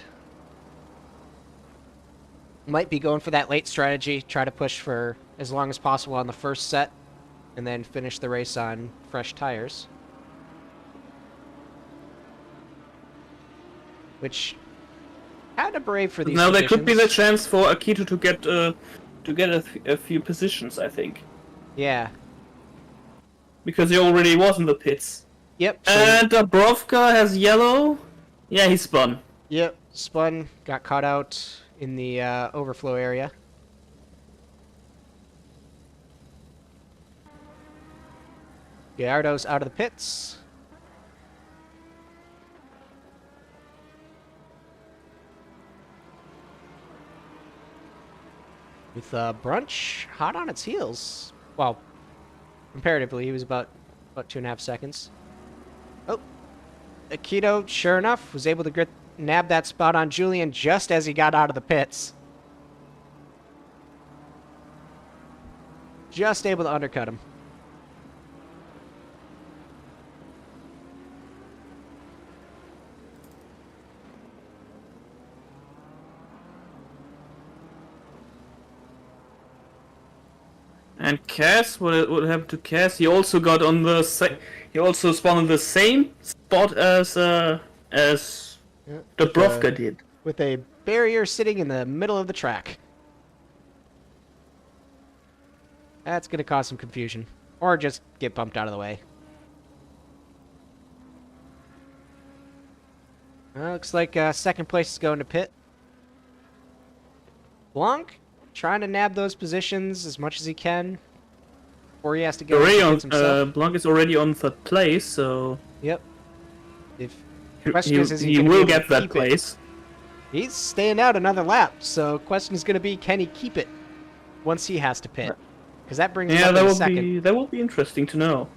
Might be going for that late strategy, try to push for as long as possible on the first set, and then finish the race on fresh tires. Which, kind of brave for these Now conditions. there could be the chance for Akito to get a few positions, I think. Yeah. Because he already was in the pits. Yep. So And Dubrovka has yellow. Yeah, he spun. Yep. Spun, got caught out in the overflow area. Gallardo's out of the pits. With Brunch hot on its heels. Well, comparatively, he was about 2.5 seconds. Oh, Akito, sure enough, was able to nab that spot on Julian just as he got out of the pits. Just able to undercut him. And Cass, what happened to Cass? He also got on the he also spawned on the same spot as Dubrovka did. With a barrier sitting in the middle of the track. That's going to cause some confusion. Or just get bumped out of the way. Looks like second place is going to pit. Blanc trying to nab those positions as much as he can. Or he has to go himself. Blanc is already on third place, so... Yep. If he will get that place. He's staying out another lap, so question is going to be, can he keep it once he has to pit? Because that brings him up in second. That will be interesting to know.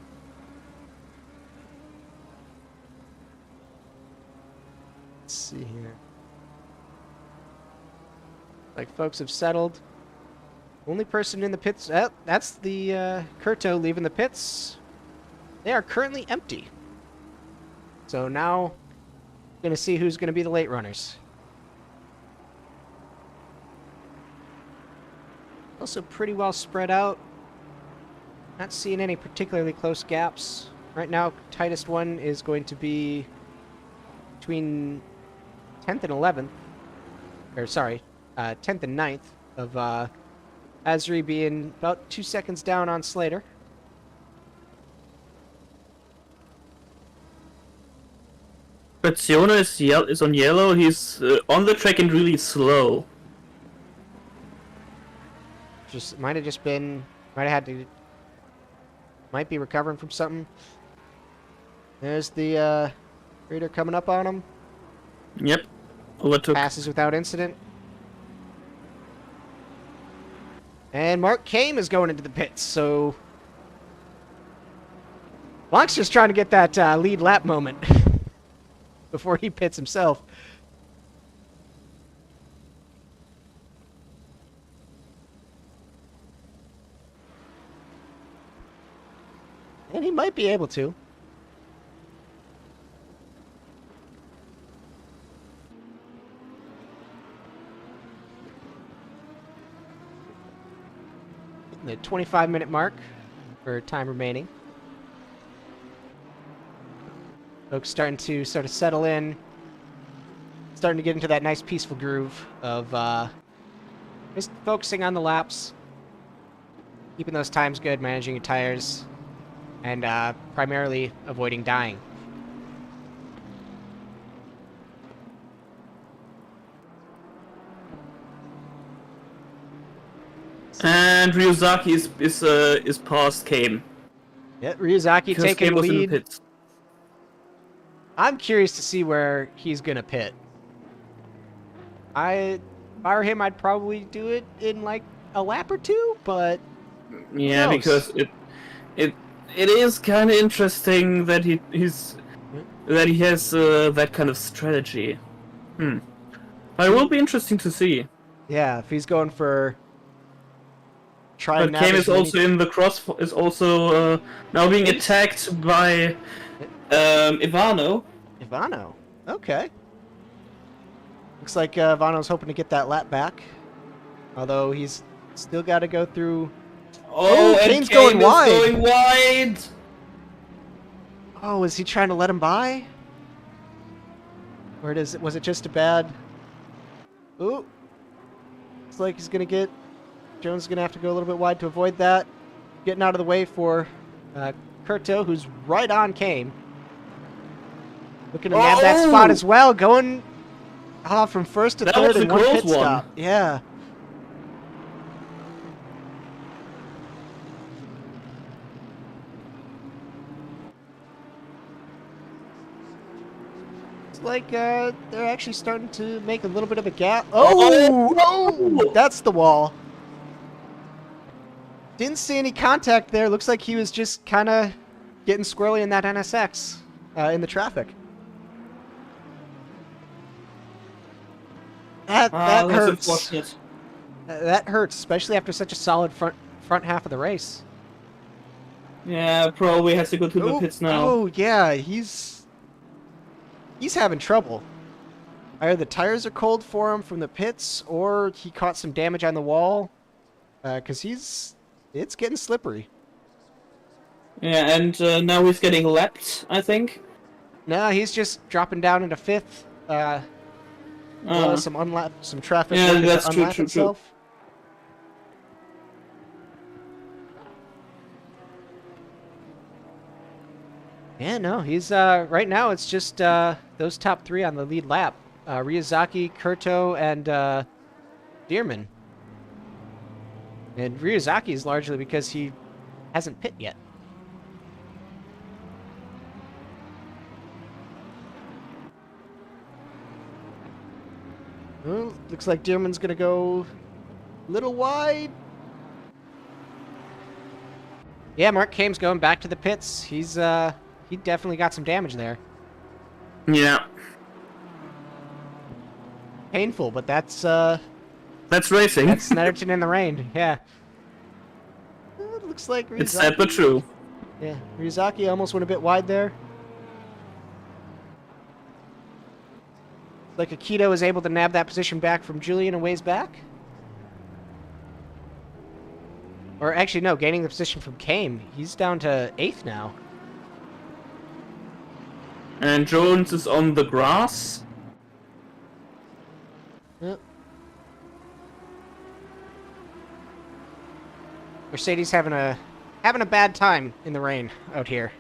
Let's see here. Like, folks have settled. Only person in the pits... that's the Kurto leaving the pits. They are currently empty. So now, going to see who's going to be the late runners. Also pretty well spread out. Not seeing any particularly close gaps. Right now, tightest one is going to be between 10th and 11th. Or, sorry, 10th and 9th of Azri being about 2 seconds down on Slater. Competizione is on yellow. He's on the track and really slow. Might be recovering from something. There's the reader coming up on him. Yep. Overtook. Passes without incident. And Mark Kame is going into the pits, so Blanc's just trying to get that lead lap moment before he pits himself. And he might be able to. The 25-minute mark for time remaining. Folks starting to sort of settle in. Starting to get into that nice peaceful groove of just focusing on the laps. Keeping those times good, managing your tires, and primarily avoiding dying. And Ryuzaki is past Kame. Yeah, Ryuzaki Because taking Kame the was in the lead. pits. I'm curious to see where he's gonna pit. If I were him, I'd probably do it in like a lap or two, but Yeah, knows? because it is kind of interesting that he has that kind of strategy. But it will be interesting to see. yeah, if he's going for try But and nab Kame as is many. also in the cross. Is also now being He's- attacked by Ivano. Ivano. Okay. Looks like Ivano's hoping to get that lap back, although he's still got to go through. Oh, and Kane's Kame going wide. is going wide. Oh, is he trying to let him by? Or was it just a bad... Ooh. Looks like he's going to get... Jones is going to have to go a little bit wide to avoid that. Getting out of the way for Kurto, who's right on Kame. Looking to nab that spot as well. Going from first to That third was in a one close pit one. stop. Yeah. Like they're actually starting to make a little bit of a gap. Oh, that's the wall. Didn't see any contact there. Looks like he was just kind of getting squirrely in that NSX in the traffic. That hurts. Unfortunate. That hurts, especially after such a solid front half of the race. Yeah, probably has to go to the pits now. Oh yeah, he's having trouble. Either the tires are cold for him from the pits, or he caught some damage on the wall. Because it's getting slippery. Yeah, and now he's getting lapped, I think. No, he's just dropping down into fifth. Well, some traffic. Yeah, that's true, unlap true. itself. Yeah, no, he's right now. It's just those top three on the lead lap: Ryuzaki, Kurto, and Dearman. And Ryuzaki is largely because he hasn't pit yet. Well, looks like Dearman's gonna go a little wide. Yeah, Mark Kame's going back to the pits. He's he definitely got some damage there. Yeah. Painful, but that's racing. that's Snetterton in the rain. Yeah. It looks like Ryuzaki. It's sad but true. Yeah, Ryuzaki almost went a bit wide there. Like Akito was able to nab that position back from Julian a ways back. Or actually, no, gaining the position from Kame. He's down to 8th now. And Jones is on the grass. Yep. Mercedes having a bad time in the rain out here.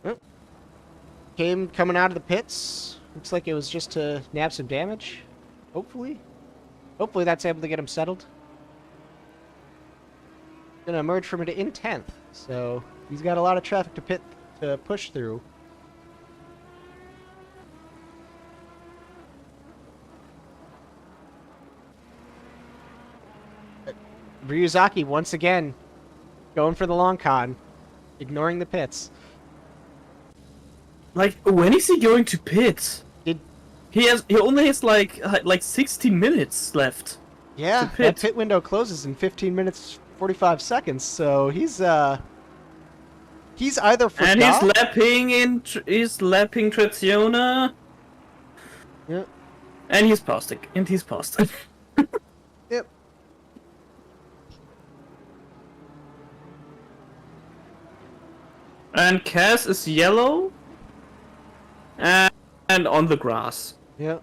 Well, Kame coming out of the pits. Looks like it was just to nab some damage. Hopefully. Hopefully that's able to get him settled. Gonna emerge from it in 10th. So he's got a lot of traffic to push through. Ryuzaki once again going for the long con, ignoring the pits. Like, when is he going to pits? He only has like 60 minutes left. Yeah, that pit window closes in 15 minutes 45 seconds. So he's either forgot. And he's lapping Trazione. Yeah. And he's past it. Yep. And Cass is yellow. And on the grass. Yep.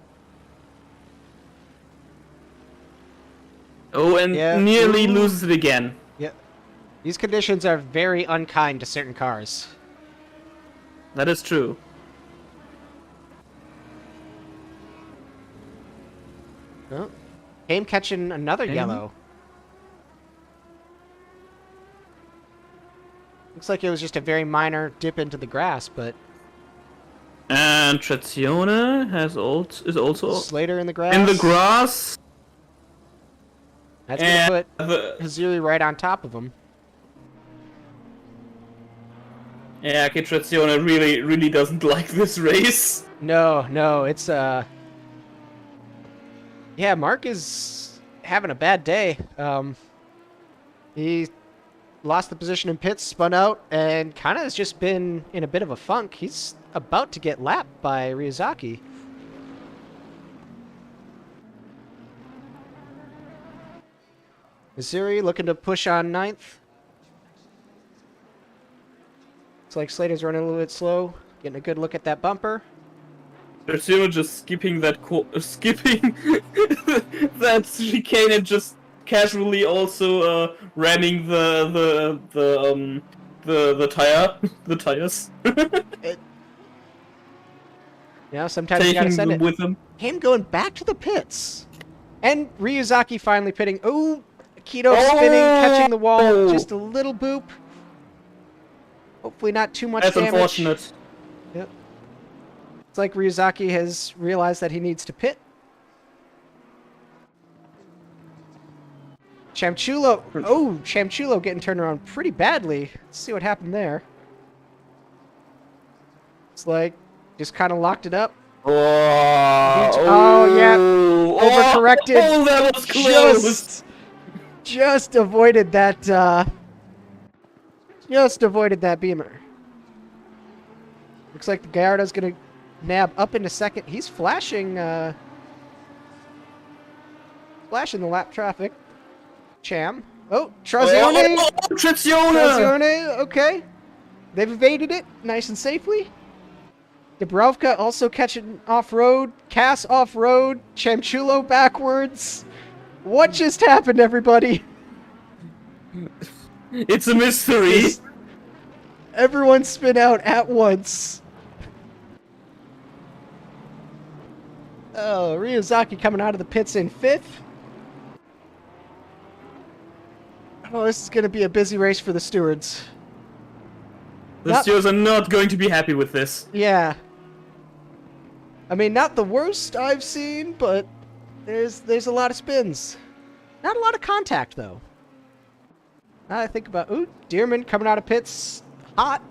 Oh, and Yeah. nearly Ooh. loses it again. Yep. These conditions are very unkind to certain cars. That is true. Oh. Aim catching another Aim? yellow. Looks like it was just a very minor dip into the grass, but And Trazione is also Slater in the grass. in the grass. That's gonna put The, Haziri right on top of him. yeah, okay, Trazione really doesn't like this race. No, no, it's yeah, Mark is having a bad day. He lost the position in pits, spun out, and kind of has just been in a bit of a funk. He's about to get lapped by Ryuzaki. Missouri looking to push on 9th. Looks like Slater's running a little bit slow. Getting a good look at that bumper. Trazione just skipping that that chicane and just casually also ramming the tires. Yeah, sometimes you gotta Taking send them it. with him. Him going back to the pits. And Ryuzaki finally pitting. Ooh, Keto spinning, catching the wall. Just a little boop. Hopefully not too much That's damage. unfortunate. Yep. It's like Ryuzaki has realized that he needs to pit. Chamchulo. Oh, Chamchulo getting turned around pretty badly. Let's see what happened there. It's like just kind of locked it up. Oh, yeah. Overcorrected. Oh, that was close. Just avoided that. Just avoided that beamer. Looks like the Gallardo's gonna nab up into second. He's flashing. Flashing the lap traffic. Cham. Oh, Trazione. Oh, Trazione. Trazione. Okay. They've evaded it nice and safely. Dubravka also catching off-road. Cass off-road. Chamchulo backwards. What just happened, everybody? It's a mystery. Everyone spin out at once. Oh, Ryuzaki coming out of the pits in 5th. Oh, this is going to be a busy race for the stewards. The stewards are not going to be happy with this. Yeah. I mean, not the worst I've seen, but there's a lot of spins. Not a lot of contact, though. Now I think about... Ooh, Dearman coming out of pits. Hot.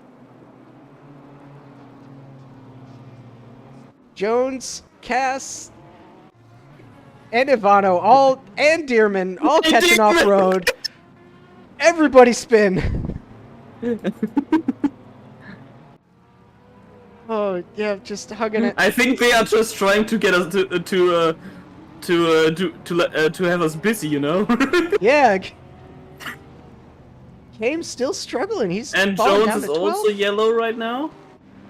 Jones, Cass, and Ivano, and Dearman, all catching off-road. Everybody spin. Oh, yeah, just hugging it. I think they are just trying to get us to have us busy, you know. Yeah. Kame's still struggling. He's and falling Jones down is to 12. also yellow right now.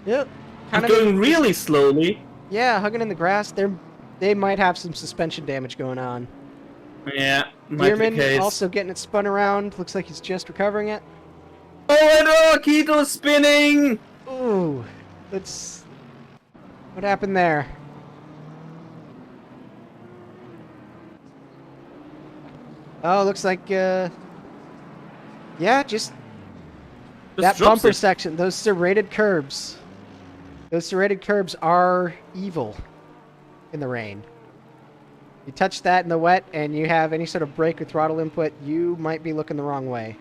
Yep. He's going really slowly. Yeah, hugging in the grass. They might have some suspension damage going on. Yeah, might be the Dearman case. also getting it spun around. Looks like he's just recovering it. Oh, and Kito's spinning! Ooh. Let's... What happened there? Oh, looks like, yeah, just that bumper section, those serrated curbs. Those serrated curbs are evil in the rain. You touch that in the wet and you have any sort of brake or throttle input, you might be looking the wrong way.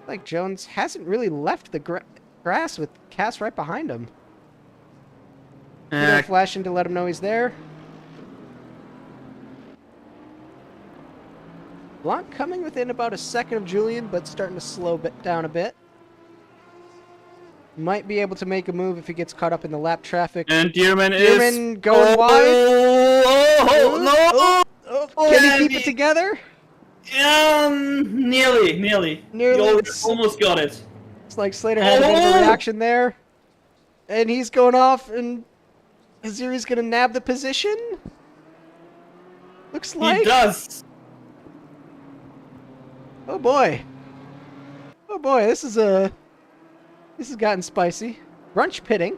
Like Jones hasn't really left the grass with Cass right behind him. Flashing to let him know he's there. Blanc coming within about a second of Julian, but starting to slow down a bit. Might be able to make a move if he gets caught up in the lap traffic. And Dearman is going wide. Oh, no! Can he keep it together? Nearly. You Nearly. almost got it. It's like Slater had a bit of a Oh! reaction there. And he's going off, and Aziri's gonna nab the position? Looks like. He does. Oh boy. Oh boy, this has gotten spicy. Brunch pitting.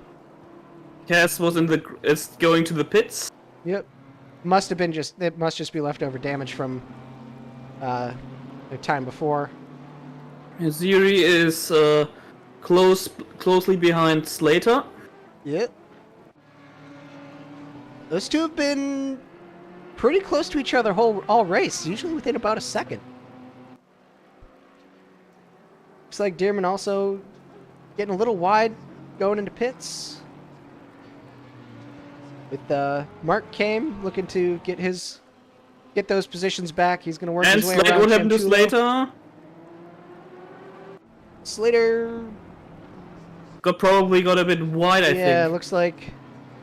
Cass was is going to the pits. Yep. It must just be leftover damage from the time before. Ziri is closely behind Slater. Yep. Those two have been pretty close to each other all race, usually within about a second. Looks like Dearman also getting a little wide going into pits. With Mark Kame looking to get those positions back. He's going to work his way around. What happened to Chamchulo. Slater? Slater Probably got a bit wide, I think. Yeah, looks like.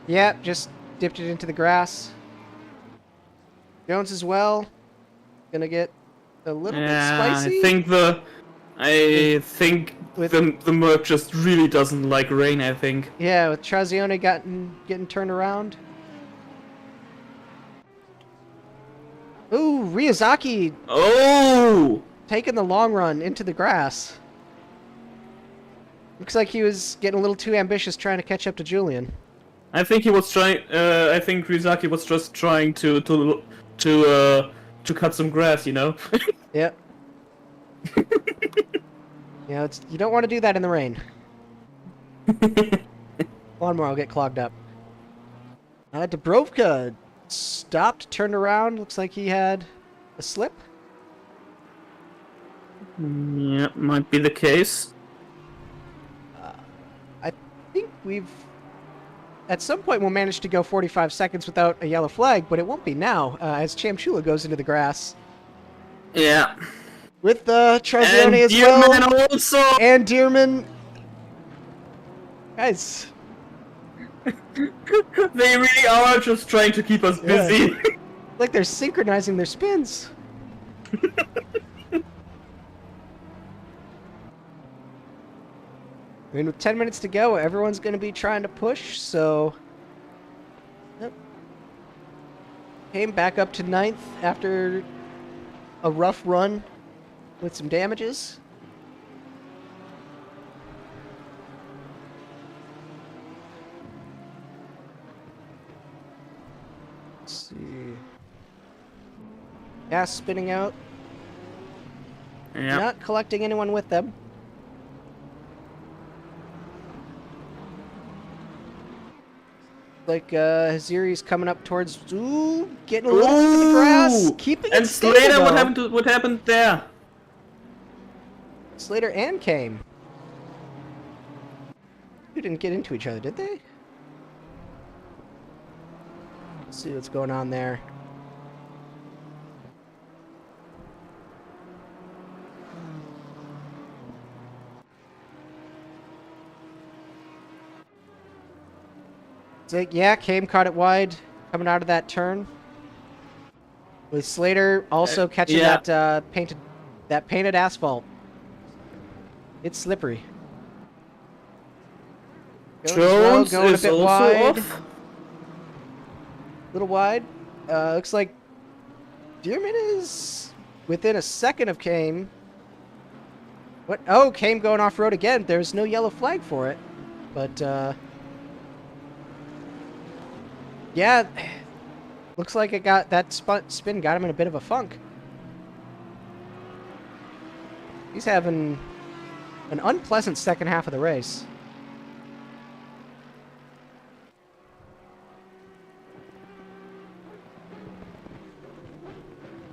Yeah, just dipped it into the grass. Jones as well. Gonna get a little bit spicy. I think the Merc just really doesn't like rain, I think. Yeah, with Trazione getting turned around. Ooh, Ryazaki Oh! taking the long run into the grass. Looks like he was getting a little too ambitious trying to catch up to Julian. I think he was trying. I think Rizaki was just trying to cut some grass, you know. Yep. Yeah, you don't want to do that in the rain. Lawnmower will get clogged up. Dubrovka stopped, turned around. Looks like he had a slip. Yeah, might be the case. I think at some point we'll manage to go 45 seconds without a yellow flag, but it won't be now, as Chamchula goes into the grass. Yeah. With Trazione as well. Also. And Dearman. Guys. They really are just trying to keep us busy. Yeah. Like they're synchronizing their spins. I mean, with 10 minutes to go, everyone's going to be trying to push, so... Yep. Came back up to 9th after a rough run with some damages. Let's see... Gas spinning out. Yeah. Not collecting anyone with them. Like Haziri's coming up towards getting a little into the grass, keeping it stable. And Slater, what happened there? Slater and Kame. They didn't get into each other, did they? Let's see what's going on there. Yeah, Kame caught it wide coming out of that turn. With Slater also catching that painted asphalt. It's slippery. Jones going is a bit also wide. off. Little wide. Looks like Dearman is within a second of Kame. What? Oh, Kame going off road again. There's no yellow flag for it, but. Yeah, looks like it got that spin got him in a bit of a funk. He's having an unpleasant second half of the race.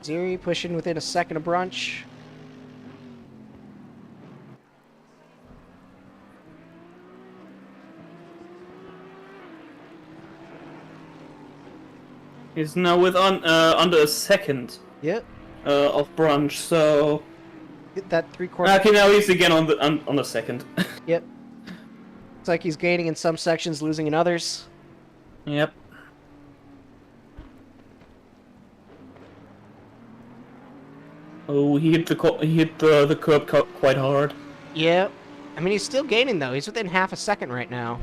Ziri pushing within a second of Brunch. He's now with under a second. Yep. Of Brunch, so. Get that 3/4. Okay, now he's again on the second. Yep. Looks like he's gaining in some sections, losing in others. Yep. Oh, he hit the curb quite hard. Yeah. I mean, he's still gaining, though. He's within half a second right now.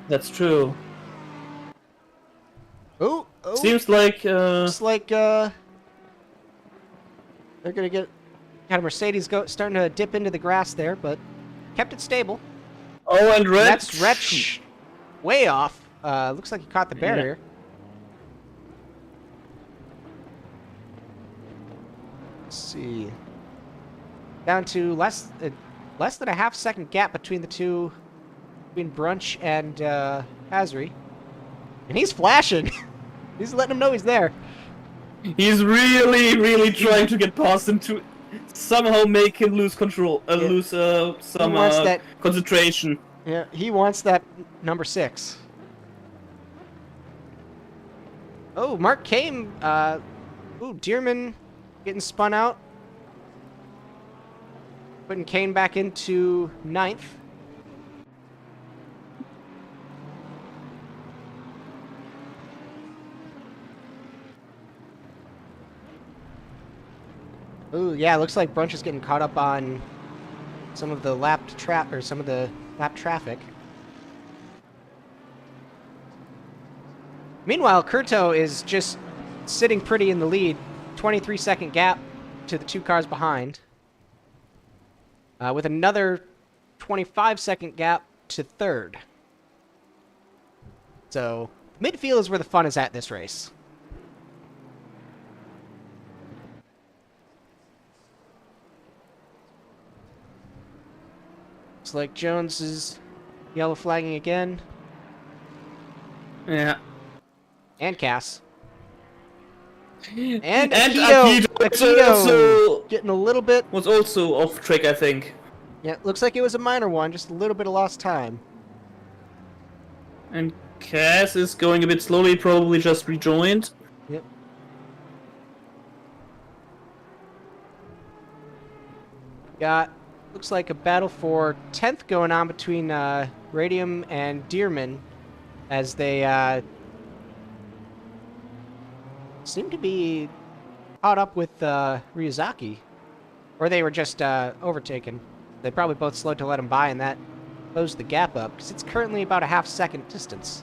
That's true. Oh, Seems like looks like, they're gonna got a Mercedes starting to dip into the grass there, but kept it stable. oh, and And Red. that's Wretch way off. Looks like he caught the barrier. Let's see. Down to less than a half-second gap between the two, between Brunch and Hazri. And he's flashing. He's letting him know he's there. He's really trying to get past him to somehow make him lose control, lose some concentration. Yeah, he wants that number 6. Oh, Mark came. Ooh, Dearman getting spun out. Putting Kane back into 9th. Ooh, yeah, looks like Brunch is getting caught up on some of the lap traffic. Meanwhile, Kurto is just sitting pretty in the lead, 23-second gap to the 2 cars behind, with another 25-second gap to 3rd. So, midfield is where the fun is at this race. Looks like Jones is yellow flagging again. Yeah. And Cass. And Akito Akito getting a little bit. was also off track, I think. Yeah, looks like it was a minor one, just a little bit of lost time. And Cass is going a bit slowly, probably just rejoined. Yep. Got, looks like a battle for 10th going on between Radium and Dearman as they seem to be caught up with Ryuzaki. Or they were just overtaken. They probably both slowed to let him by, and that closed the gap up, because it's currently about a half-second distance.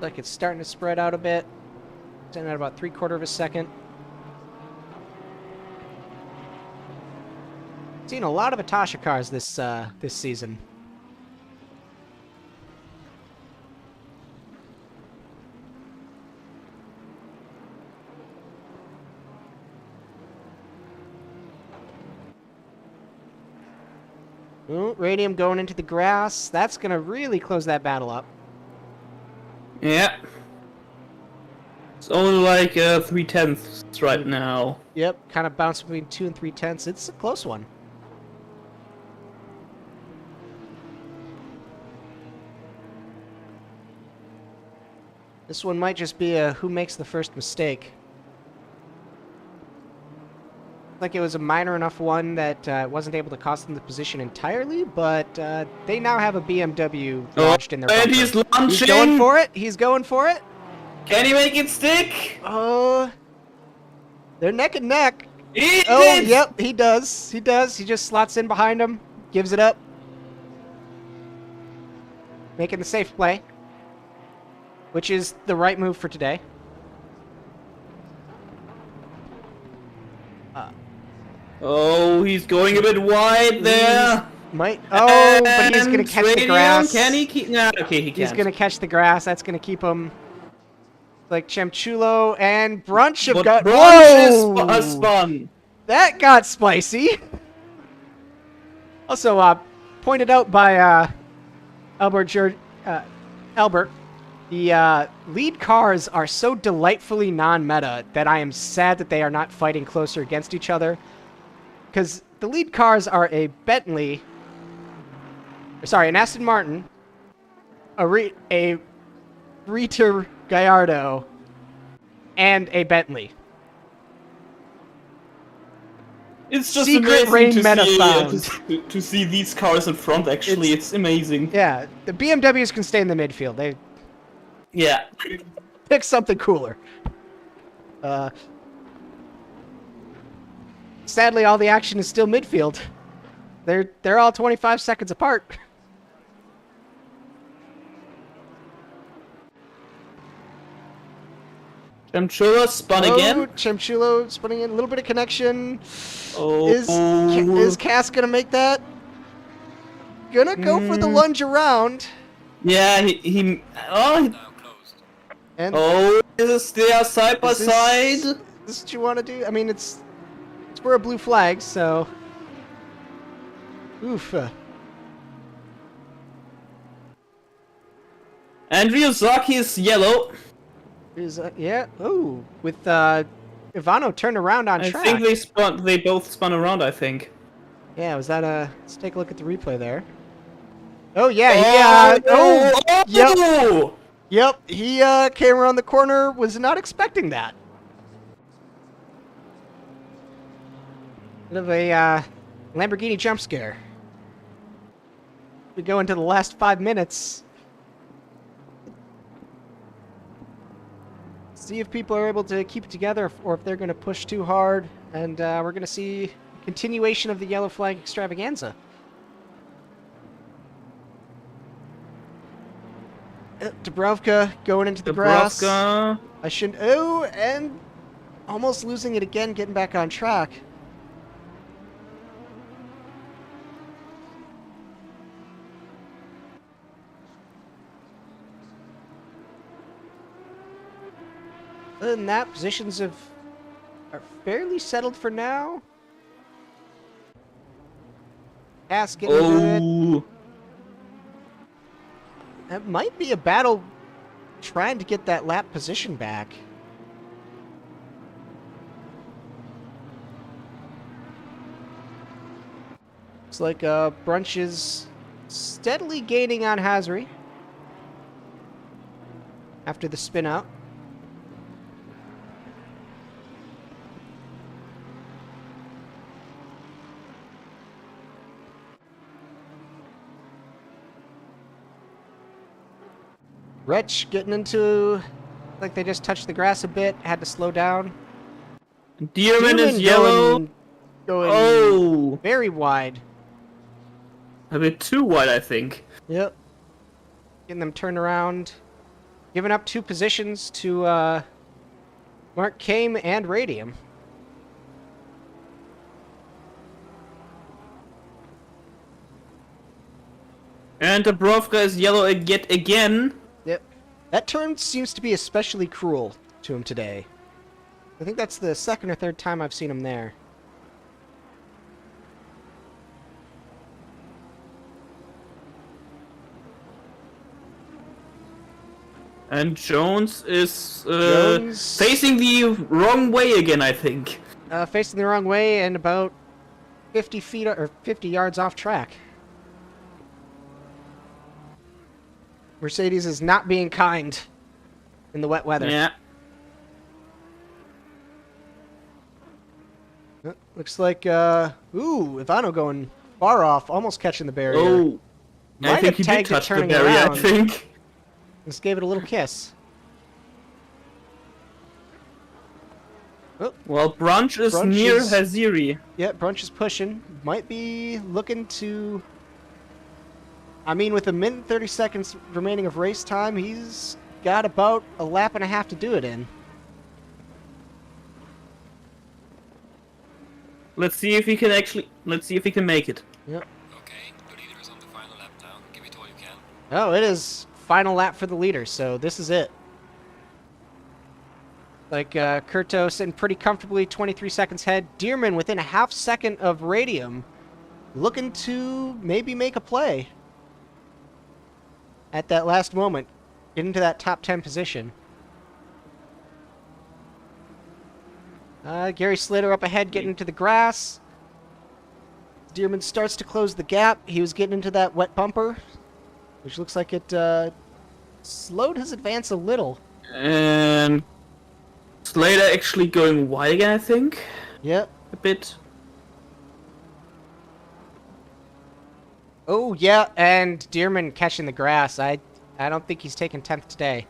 Like it's starting to spread out a bit. Sitting at about 3/4 of a second. Seen a lot of Atasha cars this season. Ooh, Radium going into the grass. That's going to really close that battle up. Yeah. It's only like 3/10 right now. Yep, kind of bouncing between 2 and 3/10. It's a close one. This one might just be a who makes the first mistake. Like it was a minor enough one that wasn't able to cost them the position entirely, but they now have a BMW lodged in their bumper. And he's launching! He's going for it! He's going for it! Can he make it stick? Oh, they're neck and neck. He Oh, did! yep, he does. He does. He just slots in behind him, gives it up. Making the safe play, which is the right move for today. Oh, he's going a bit wide there. Might. Oh, but he's going to catch the Radium, grass. can he keep? No, okay, he can't. He's going to catch the grass. That's going to keep him. Like Chemchulo and Brunch have got. Brunch is spun. That got spicy. Also, pointed out by Albert, the lead cars are so delightfully non-meta that I am sad that they are not fighting closer against each other. Because the lead cars are a Bentley, an Aston Martin, a Rita Gallardo, and a Bentley. It's just secret amazing rain to meta see, found. to see these cars in front. Actually, it's amazing. Yeah, the BMWs can stay in the midfield. They Yeah. pick something cooler. Sadly, all the action is still midfield. They're all 25 seconds apart. Chemchula spun again. Chemchulo spinning in. A little bit of connection. Oh. Is Cass gonna make that? Gonna go for the lunge around. Yeah, he oh, And they are side by side. Is this what you want to do? I mean, it's for a blue flag, so. Oof. And Ryuzaki is yellow. Yeah. Oh, with Ivano turned around on track. I think they both spun around, I think. Yeah, was that a... Let's take a look at the replay there. Oh, yeah, Yep. Yep, he came around the corner, was not expecting that. Bit of a Lamborghini jump scare. We go into the last 5 minutes. See if people are able to keep it together or if they're going to push too hard. And we're going to see continuation of the yellow flag extravaganza. Dubrovka going into the grass. I shouldn't... Oh, and almost losing it again, getting back on track. Other than that, positions are fairly settled for now. Cass getting into it. That might be a battle trying to get that lap position back. Looks like Brunch is steadily gaining on Hazri after the spin out. Wretch getting into, like they just touched the grass a bit, had to slow down. Dearman is yellow. Going very wide. A bit too wide, I think. Yep. Getting them turned around. Giving up 2 positions to Mark Kame and Radium. And Dubrovka is yellow yet again. Yep. That turn seems to be especially cruel to him today. I think that's the 2nd or 3rd time I've seen him there. And Jones is facing the wrong way again, I think. Facing the wrong way and about 50 feet or 50 yards off track. Mercedes is not being kind in the wet weather. Yeah. Looks like, Ivano going far off, almost catching the barrier. Oh, Might I think have he did tagged it touch the turning barrier, around. I think. Just gave it a little kiss. Oh, Well, Brunch is near Haziri. yeah, Brunch is pushing. Might be looking to... I mean, with 1 minute and 30 seconds remaining of race time, he's got about a lap and a half to do it in. Let's see if he can make it. Yep. Okay, the leader is on the final lap now. Give it all you can. Oh, it is final lap for the leader, so this is it. Like, Kurto sitting pretty comfortably, 23 seconds ahead. Dearman within a half second of Radium, looking to maybe make a play at that last moment, get into that top 10 position. Gary Slater up ahead, getting into the grass. Dearman starts to close the gap. He was getting into that wet bumper, which looks like it slowed his advance a little. And Slater actually going wide again, I think. Yep. A bit. Oh, yeah, and Dearman catching the grass. I don't think he's taken 10th today.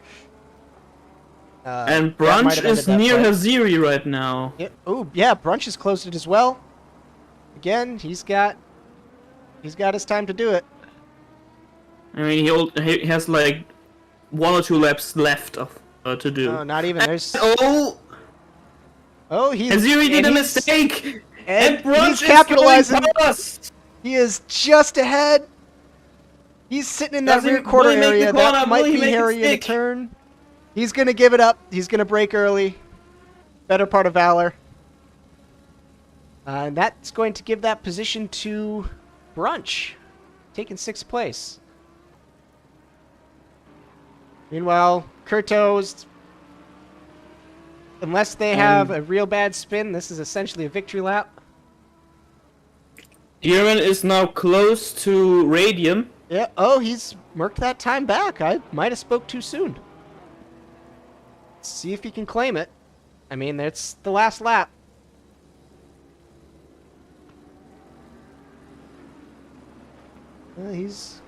And that might Brunch have ended is that near fight. Haziri right now. Yeah, oh, yeah, Brunch has closed it as well. Again, he's got his time to do it. I mean, he has like 1 or 2 laps left to do. Oh, not even. There's. Oh, He's. Haziri did a he's- mistake! And Brunch he's is capitalizing. going past! He is just ahead. He's sitting in that Does he rear quarter really make the area. corner? That might Will he be make it hairy in the stick? turn. He's gonna give it up. He's gonna brake early. Better part of valor. And that's going to give that position to Brunch, taking 6th place. Meanwhile, Kurto's, unless they have a real bad spin, this is essentially a victory lap. Dearman is now close to Radium. Yeah. Oh, he's murked that time back. I might have spoke too soon. See if he can claim it. I mean, it's the last lap. He's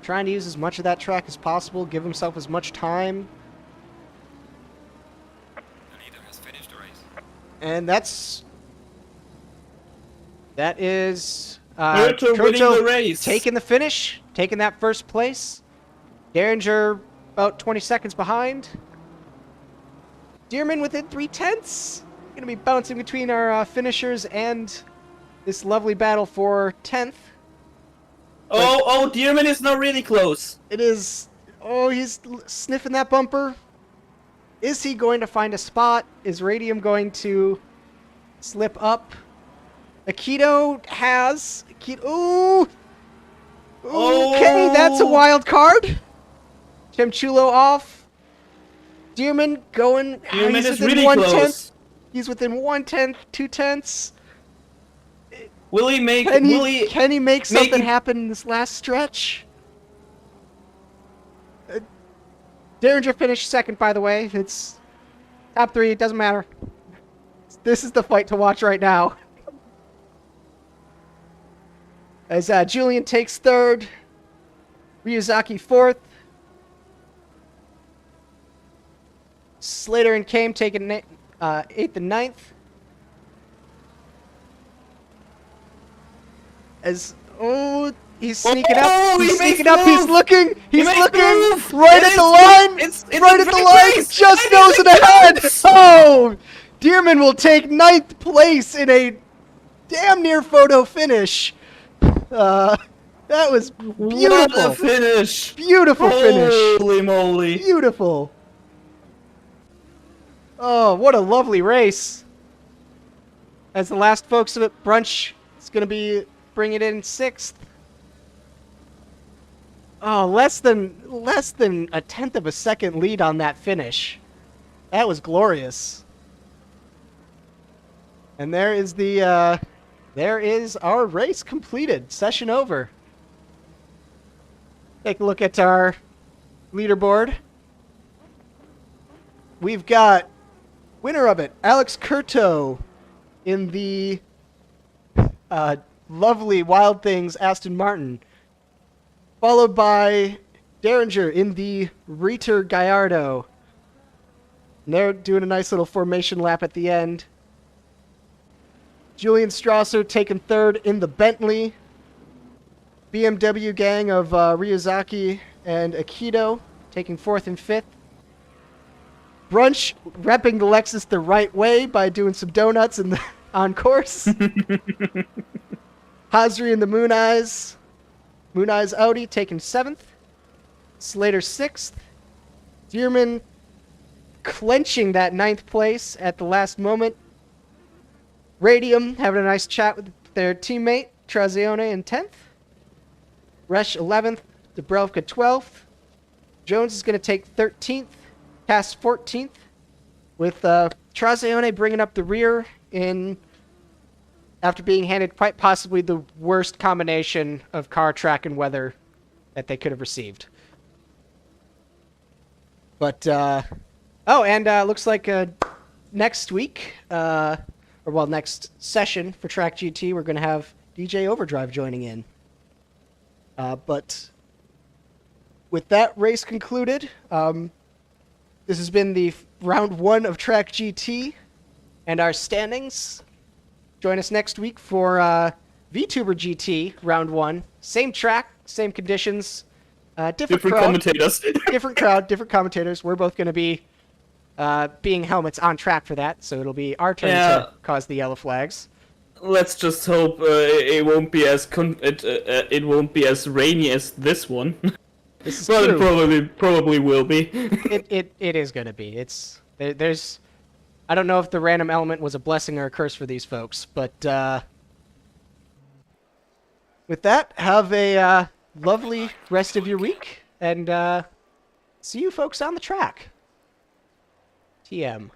trying to use as much of that track as possible, give himself as much time. The leader has finished the race. And that is Kurto winning the race. taking the finish, taking that 1st place. Derringer about 20 seconds behind. Dearman within 3/10. Gonna be bouncing between our finishers and this lovely battle for 10th. Oh, Dearman is now really close. It is. Oh, he's sniffing that bumper. Is he going to find a spot? Is Radium going to slip up? Aikido has. Ooh! Okay, that's a wild card. Chemchulo off. Dearman going. Dearman He's is within really 1/10. close. He's within 1/10, 2/10. Will he make? Can he make something it- happen in this last stretch? Derringer finished 2nd, by the way. It's top 3. It doesn't matter. This is the fight to watch right now. As Julian takes 3rd, Ryuzaki 4th, Slater and Kame taking 8th and 9th. He's sneaking up. He's sneaking up. He's looking. He's looking right at the line. Right at the line. Just nose it ahead. Oh, Dearman will take 9th place in a damn near photo finish. That was What beautiful. a finish! Beautiful finish. Holy moly! Beautiful. Oh, what a lovely race. As the last folks of it, Brunch is going to be bringing it in 6th. Oh, less than a 10th of a second lead on that finish. That was glorious. And there is our race completed. Session over. Take a look at our leaderboard. We've got winner of it, Alex Kurto, in the lovely Wild Things Aston Martin, followed by Derringer in the Reiter Gallardo. And they're doing a nice little formation lap at the end. Julian Strasser taking 3rd in the Bentley. BMW gang of Ryuzaki and Aikido taking 4th and 5th. Brunch repping the Lexus the right way by doing some donuts on course. Hazri and the Moon Eyes Audi taking 7th. Slater 6th. Dearman clenching that 9th place at the last moment. Radium having a nice chat with their teammate, Trazione, in 10th. Resch 11th. Dubrovka 12th. Jones is going to take 13th. Cass 14th. With Trazione bringing up the rear after being handed quite possibly the worst combination of car, track, and weather that they could have received. But, looks like next week, next session for Track GT, we're going to have DJ Overdrive joining in. But with that race concluded, this has been the round 1 of Track GT and our standings. Join us next week for VTuber GT round 1. Same track, same conditions, different crowd, commentators. different crowd, different commentators. We're both going to be being helmets on track for that, so it'll be our turn to cause the yellow flags. Let's just hope it won't be as it won't be as rainy as this one. This is well, true. it probably will be. It is going to be. There's I don't know if the random element was a blessing or a curse for these folks, but with that, have a lovely rest of your week, and see you folks on the track. TM.